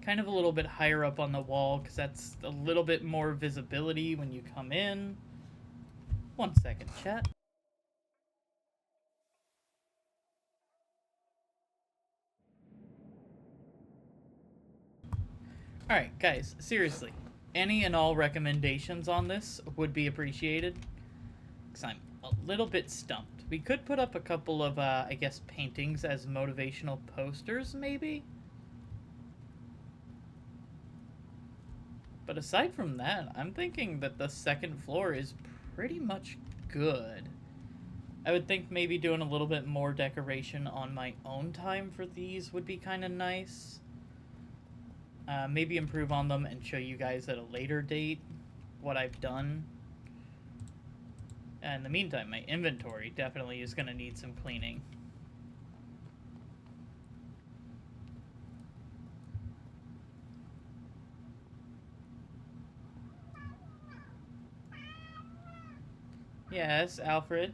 Kind of a little bit higher up on the wall, because that's a little bit more visibility when you come in. 1 second, chat. Alright, guys, seriously. Any and all recommendations on this would be appreciated. Because I'm a little bit stumped. We could put up a couple of, I guess, paintings as motivational posters, maybe? But aside from that, I'm thinking that the second floor is pretty much good. I would think maybe doing a little bit more decoration on my own time for these would be kind of nice. Maybe improve on them and show you guys at a later date what I've done. In the meantime, my inventory definitely is going to need some cleaning. Yes, Alfred.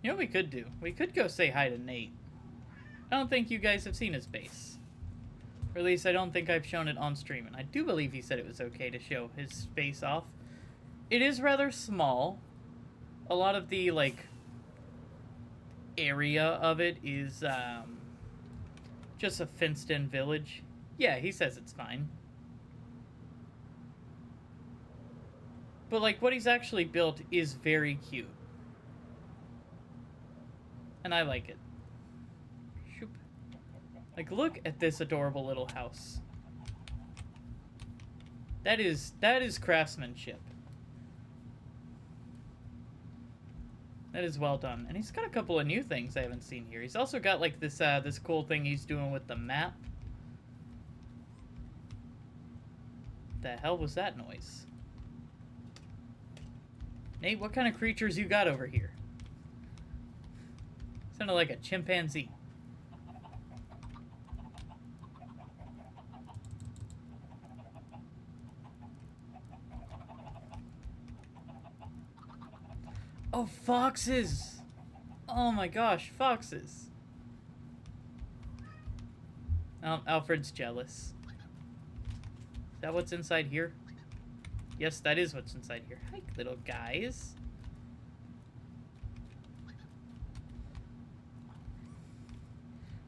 You know what we could do? We could go say hi to Nate. I don't think you guys have seen his base. Or at least I don't think I've shown it on stream. And I do believe he said it was okay to show his face off. It is rather small. A lot of the, like, area of it is, just a fenced-in village. Yeah, he says it's fine. But, like, what he's actually built is very cute. And I like it. Shoop. Like, look at this adorable little house. That is craftsmanship. That is well done. And he's got a couple of new things I haven't seen here. He's also got, like, this this cool thing he's doing with the map. The hell was that noise? Nate, what kind of creatures you got over here? Sounded like a chimpanzee. Oh, foxes! Oh my gosh, foxes. Alfred's jealous. Is that what's inside here? Yes, that is what's inside here. Hi, little guys.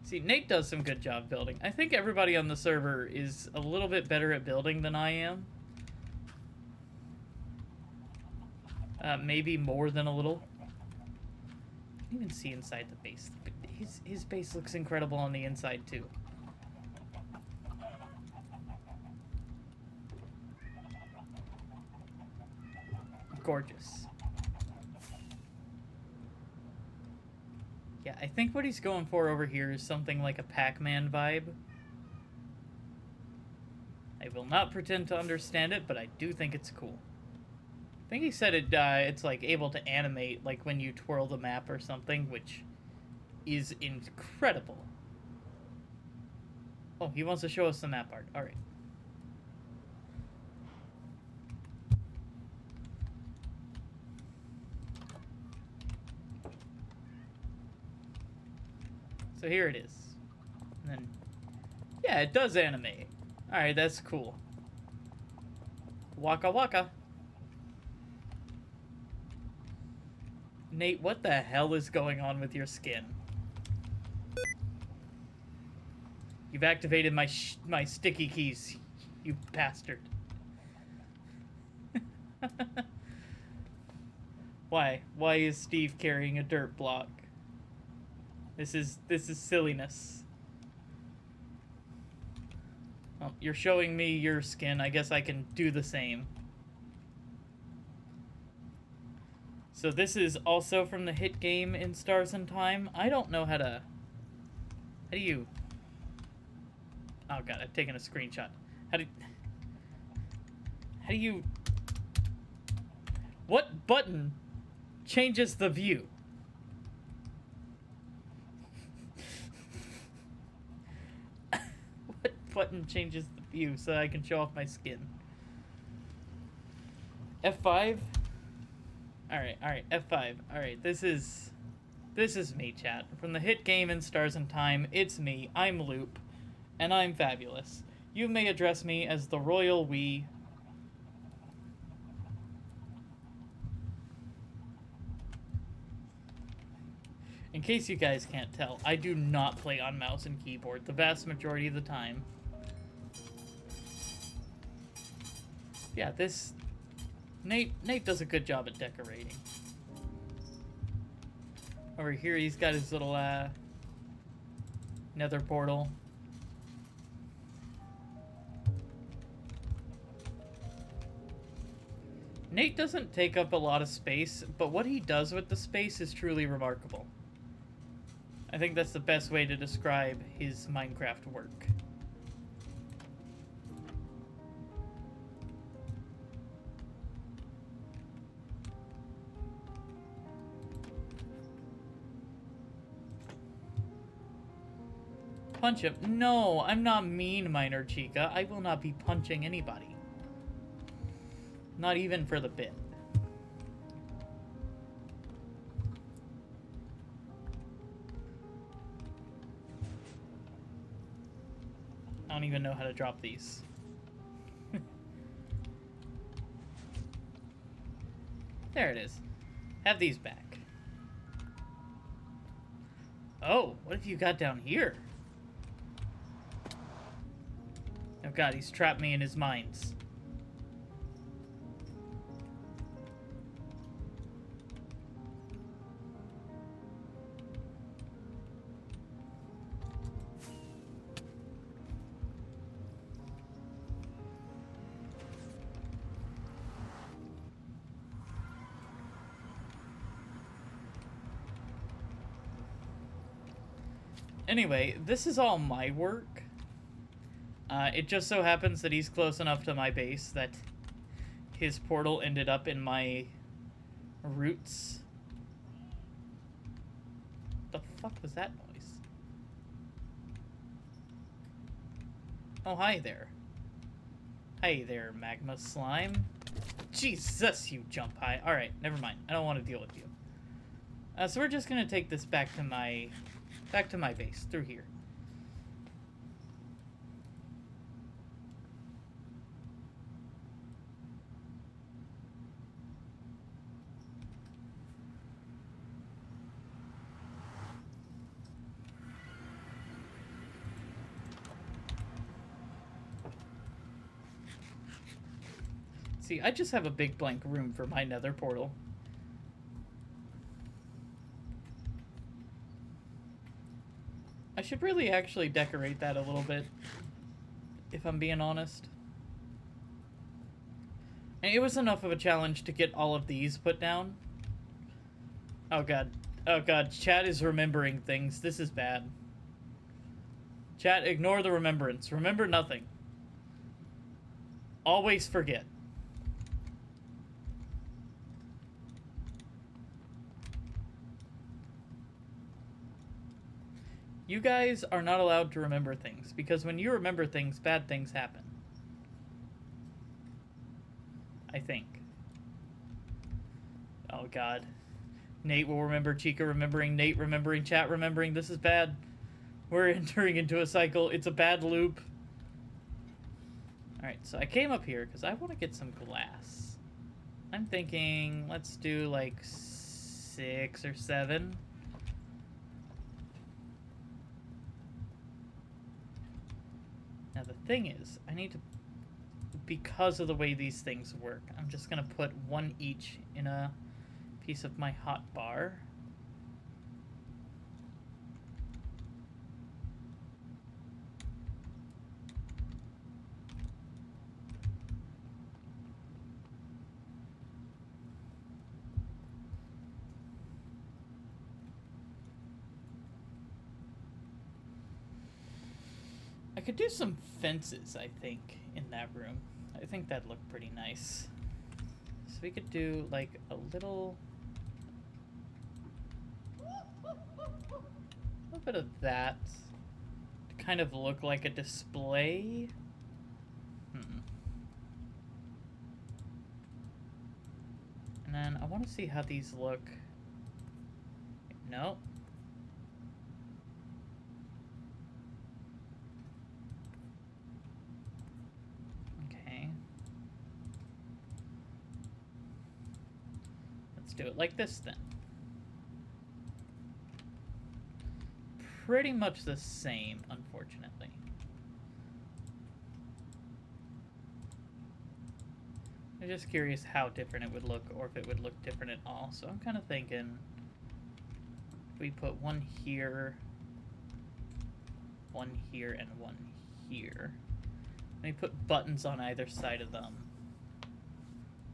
See, Nate does some good job building. I think everybody on the server is a little bit better at building than I am. Maybe more than a little. You can even see inside the base. His base looks incredible on the inside, too. Gorgeous. Yeah, I think what he's going for over here is something like a Pac-Man vibe. I will not pretend to understand it, but I do think it's cool. I think he said it's like able to animate like when you twirl the map or something, which is incredible. Oh, he wants to show us the map art. Alright. So here it is. And then, yeah, it does animate. Alright, that's cool. Waka waka. Nate, what the hell is going on with your skin? You've activated my sticky keys, you bastard. Why? Why is Steve carrying a dirt block? This is silliness. Well, you're showing me your skin. I guess I can do the same. So this is also from the hit game In Stars in Time. I don't know how to... How do you... Oh god, I've taken a screenshot. How do you... What button changes the view? What button changes the view so I can show off my skin? F5? Alright, F5. Alright, this is me, chat. From the hit game In Stars in Time, it's me, I'm Loop, and I'm fabulous. You may address me as the Royal We. In case you guys can't tell, I do not play on mouse and keyboard the vast majority of the time. Yeah, this... Nate does a good job at decorating. Over here, he's got his little, nether portal. Nate doesn't take up a lot of space, but what he does with the space is truly remarkable. I think that's the best way to describe his Minecraft work. Punch him. No, I'm not mean, Minor Chica. I will not be punching anybody. Not even for the bit. I don't even know how to drop these. There it is. Have these back. Oh, what have you got down here? Oh god, he's trapped me in his mines. Anyway, this is all my work. It just so happens that he's close enough to my base that his portal ended up in my roots. The fuck was that noise? Oh, hi there. Hi there, magma slime. Jesus, you jump high. Alright, never mind. I don't want to deal with you. So we're just gonna take this back to my base, through here. See, I just have a big blank room for my nether portal. I should really actually decorate that a little bit, if I'm being honest. And it was enough of a challenge to get all of these put down. Oh god. Oh god, chat is remembering things. This is bad. Chat, ignore the remembrance. Remember nothing. Always forget. You guys are not allowed to remember things, because when you remember things, bad things happen. I think. Oh god. Nate will remember, Chica remembering, Nate remembering, chat remembering. This is bad. We're entering into a cycle. It's a bad loop. Alright, so I came up here because I want to get some glass. I'm thinking, let's do like 6 or 7. Now the thing is, I need to, because of the way these things work, I'm just going to put 1 each in a piece of my hot bar. I could do some fences, I think, in that room. I think that'd look pretty nice. So we could do, like, a little bit of that to kind of look like a display. And then I want to see how these look. No. Do it like this then. Pretty much the same, unfortunately. I'm just curious how different it would look, or if it would look different at all. So I'm kind of thinking if we put 1 here, 1 here, and 1 here. And we put buttons on either side of them.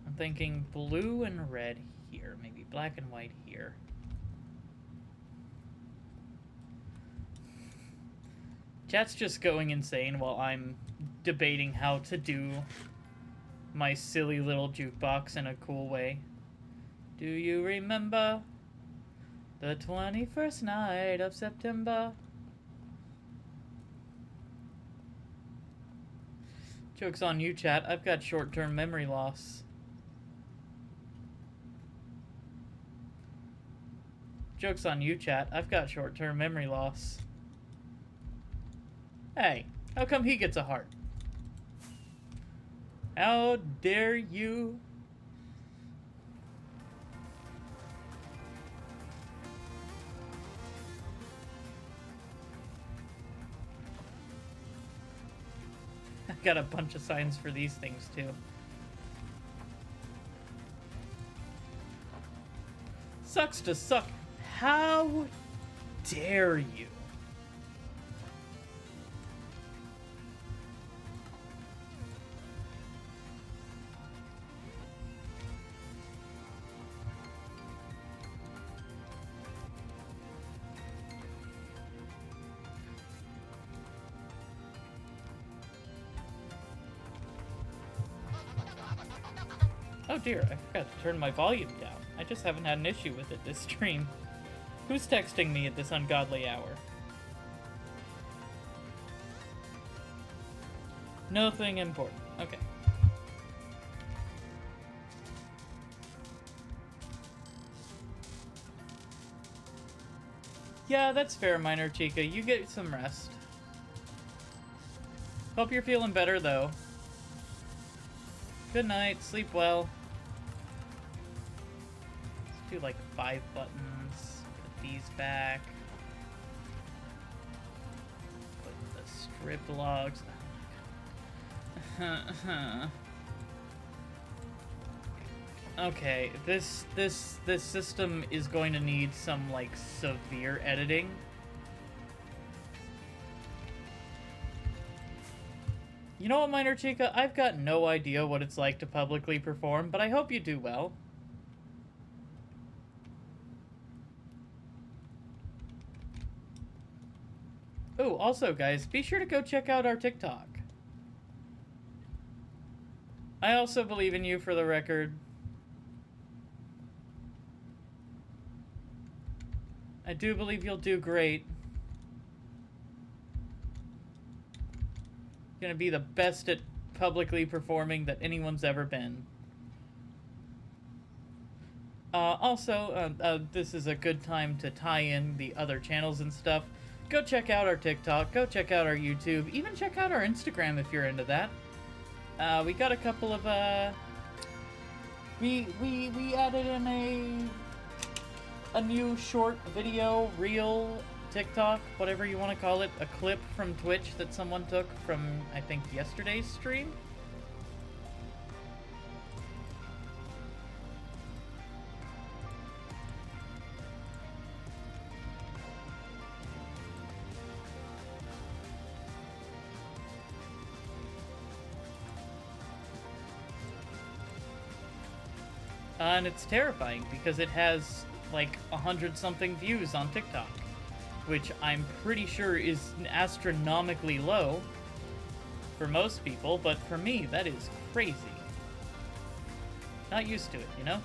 I'm thinking blue and red here, maybe black and white here. Chat's just going insane while I'm debating how to do my silly little jukebox in a cool way. Do you remember the 21st night of September? Joke's on you, chat. I've got short-term memory loss. Joke's on you, chat. I've got short-term memory loss. Hey, how come he gets a heart? How dare you? I've got a bunch of signs for these things, too. Sucks to suck. How dare you? Oh dear, I forgot to turn my volume down. I just haven't had an issue with it this stream. Who's texting me at this ungodly hour? Nothing important. Okay. Yeah, that's fair, Minor Chica. You get some rest. Hope you're feeling better, though. Good night. Sleep well. Let's do like 5 buttons. Put these back. Put the strip logs. Okay, this system is going to need some like severe editing. You know what, Minor Chica? I've got no idea what it's like to publicly perform, but I hope you do well. Oh, also, guys, be sure to go check out our TikTok. I also believe in you, for the record. I do believe you'll do great. Gonna be the best at publicly performing that anyone's ever been. This is a good time to tie in the other channels and stuff. Go check out our TikTok, go check out our YouTube, even check out our Instagram if you're into that. We got a couple of, we added in a new short video, reel, TikTok, whatever you want to call it, a clip from Twitch that someone took from, I think, yesterday's stream. And it's terrifying because it has like 100-something views on TikTok, which I'm pretty sure is astronomically low for most people, but for me, that is crazy. Not used to it, you know?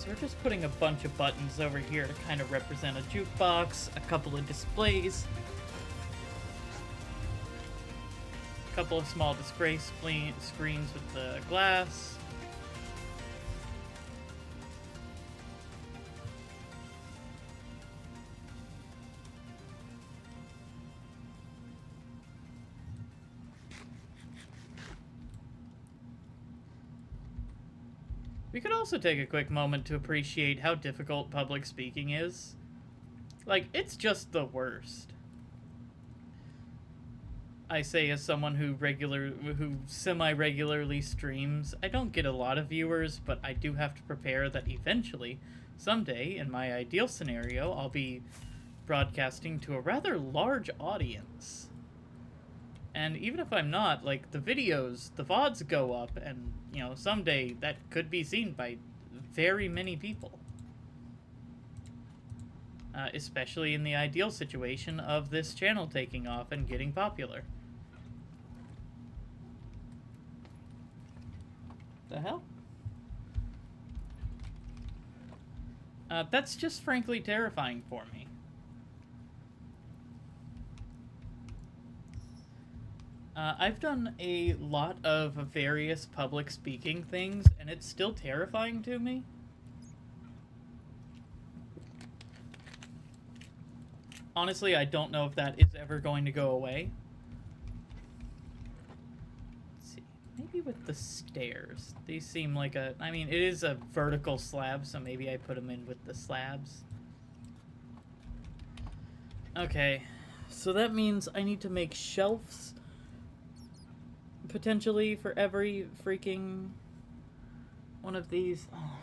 We're just putting a bunch of buttons over here to kind of represent a jukebox, a couple of displays, a couple of small display screens with the glass. We could also take a quick moment to appreciate how difficult public speaking is. Like, it's just the worst. I say as someone who semi-regularly streams. I don't get a lot of viewers, but I do have to prepare that eventually, someday, in my ideal scenario, I'll be broadcasting to a rather large audience. And even if I'm not, like, the videos, the VODs go up, and, you know, someday that could be seen by very many people. Especially in the ideal situation of this channel taking off and getting popular. The hell? That's just frankly terrifying for me. I've done a lot of various public speaking things, and it's still terrifying to me. Honestly, I don't know if that is ever going to go away. Let's see. Maybe with the stairs. These seem like a... I mean, it is a vertical slab, so maybe I put them in with the slabs. Okay. So that means I need to make shelves... potentially for every freaking one of these. Oh,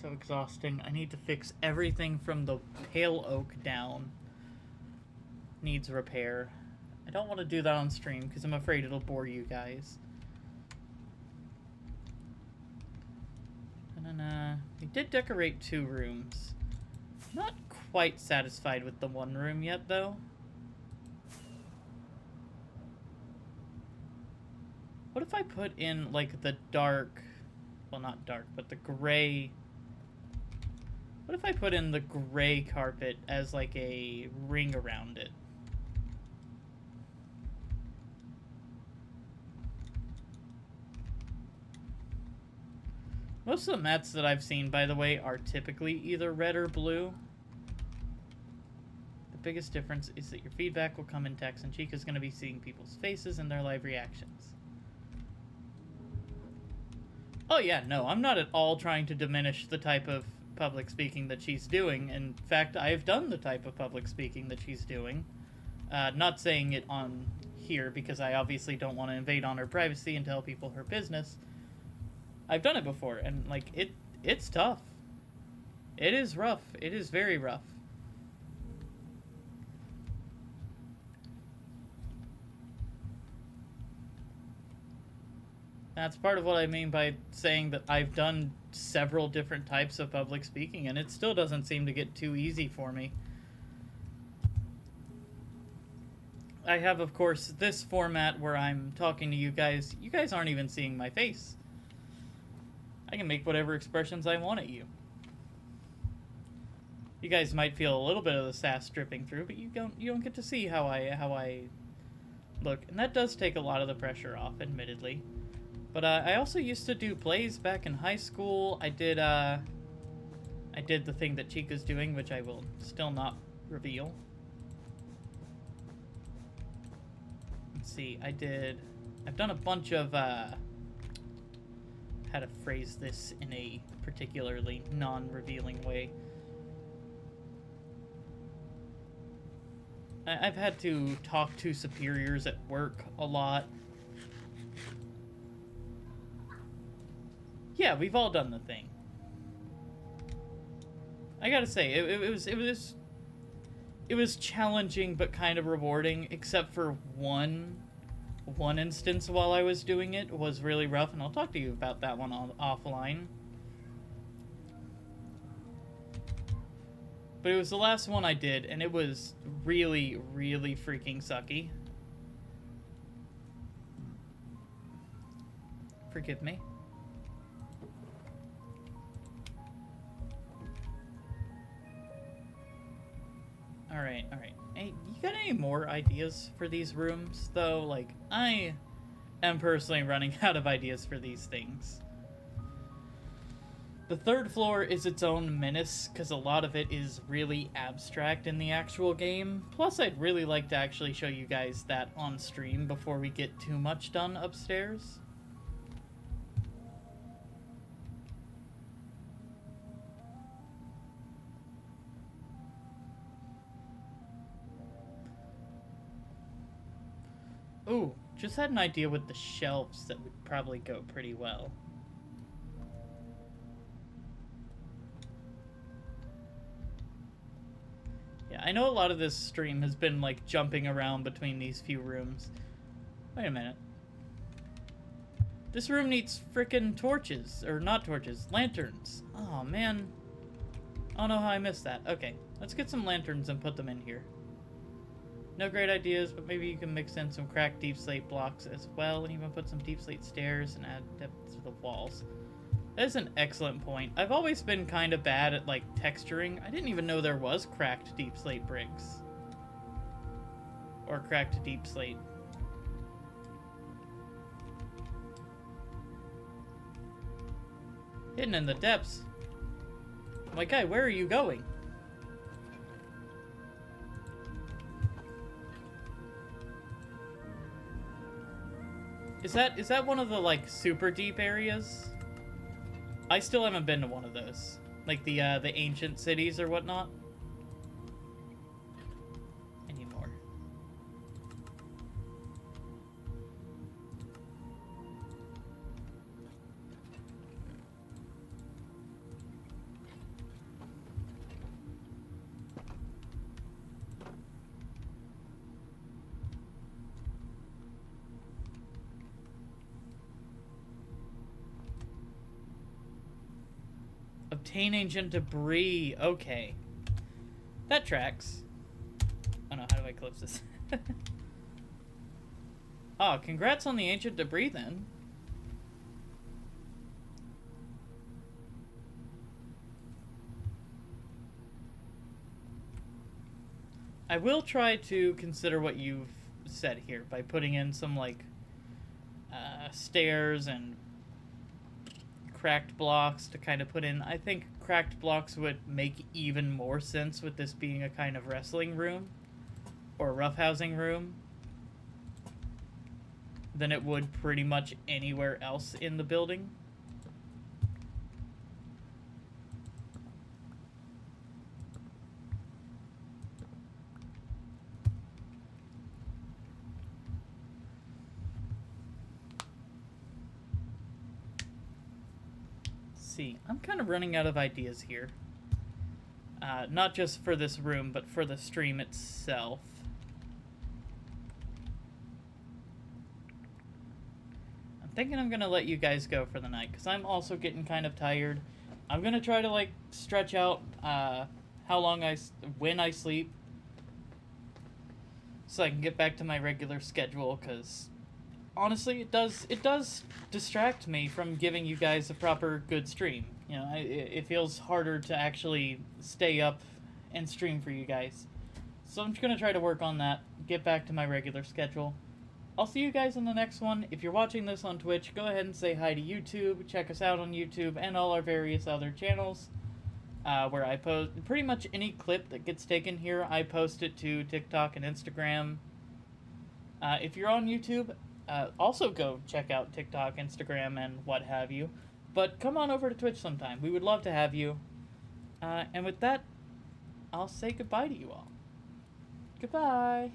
so exhausting. I need to fix everything from the pale oak down. Needs repair. I don't want to do that on stream because I'm afraid it'll bore you guys. We did decorate 2 rooms. Not quite satisfied with the 1 room yet, though. What if I put in, like, the dark... Well, not dark, but the gray... What if I put in the gray carpet as, like, a ring around it? Most of the mats that I've seen, by the way, are typically either red or blue. The biggest difference is that your feedback will come in text, and Chica's going to be seeing people's faces and their live reactions. Oh yeah, no, I'm not at all trying to diminish the type of public speaking that she's doing. In fact, I've done the type of public speaking that she's doing. Not saying it on here because I obviously don't want to invade on her privacy and tell people her business. I've done it before, and, like, it's tough. It is rough. It is very rough. That's part of what I mean by saying that I've done several different types of public speaking, and it still doesn't seem to get too easy for me. I have, of course, this format where I'm talking to you guys. You guys aren't even seeing my face. I can make whatever expressions I want at you. You guys might feel a little bit of the sass dripping through, but you don't get to see how I look, and that does take a lot of the pressure off, admittedly. But I also used to do plays back in high school. I did the thing that Chica's doing, which I will still not reveal. Let's see, I've done a bunch of, how to phrase this in a particularly non-revealing way. I've had to talk to superiors at work a lot. Yeah, we've all done the thing. I gotta say, it was challenging but kind of rewarding, except for one instance while I was doing it was really rough, and I'll talk to you about that one offline. But it was the last one I did, and it was really, really freaking sucky. Forgive me. Alright. Hey, you got any more ideas for these rooms, though? Like, I am personally running out of ideas for these things. The third floor is its own menace, because a lot of it is really abstract in the actual game. Plus, I'd really like to actually show you guys that on stream before we get too much done upstairs. Ooh, just had an idea with the shelves that would probably go pretty well. Yeah, I know a lot of this stream has been, like, jumping around between these few rooms. Wait a minute. This room needs frickin' torches. Or not torches, lanterns. Oh, man. I don't know how I missed that. Okay, let's get some lanterns and put them in here. No great ideas, but maybe you can mix in some cracked deep slate blocks as well, and even put some deep slate stairs and add depth to the walls. That is an excellent point. I've always been kind of bad at, like, texturing. I didn't even know there was cracked deep slate bricks. Or cracked deep slate. Hidden in the depths. My guy, where are you going? Is that one of the, like, super deep areas? I still haven't been to one of those. Like the ancient cities or whatnot. Anymore. Obtain ancient debris. Okay. That tracks. Oh no, how do I close this? Oh, congrats on the ancient debris then. I will try to consider what you've said here by putting in some, like, stairs and cracked blocks to kind of put in. I think cracked blocks would make even more sense with this being a kind of wrestling room or roughhousing room than it would pretty much anywhere else in the building. See, I'm kind of running out of ideas here. Not just for this room, but for the stream itself. I'm thinking I'm gonna let you guys go for the night because I'm also getting kind of tired. I'm gonna try to like stretch out how long when I sleep, so I can get back to my regular schedule. Because honestly, it does distract me from giving you guys a proper good stream. You know, it feels harder to actually stay up and stream for you guys. So I'm just gonna try to work on that, get back to my regular schedule. I'll see you guys in the next one. If you're watching this on Twitch, go ahead and say hi to YouTube. Check us out on YouTube and all our various other channels, where I post pretty much any clip that gets taken here. I post it to TikTok and Instagram. If you're on YouTube, also go check out TikTok, Instagram, and what have you. But come on over to Twitch sometime. We would love to have you. And with that, I'll say goodbye to you all. Goodbye.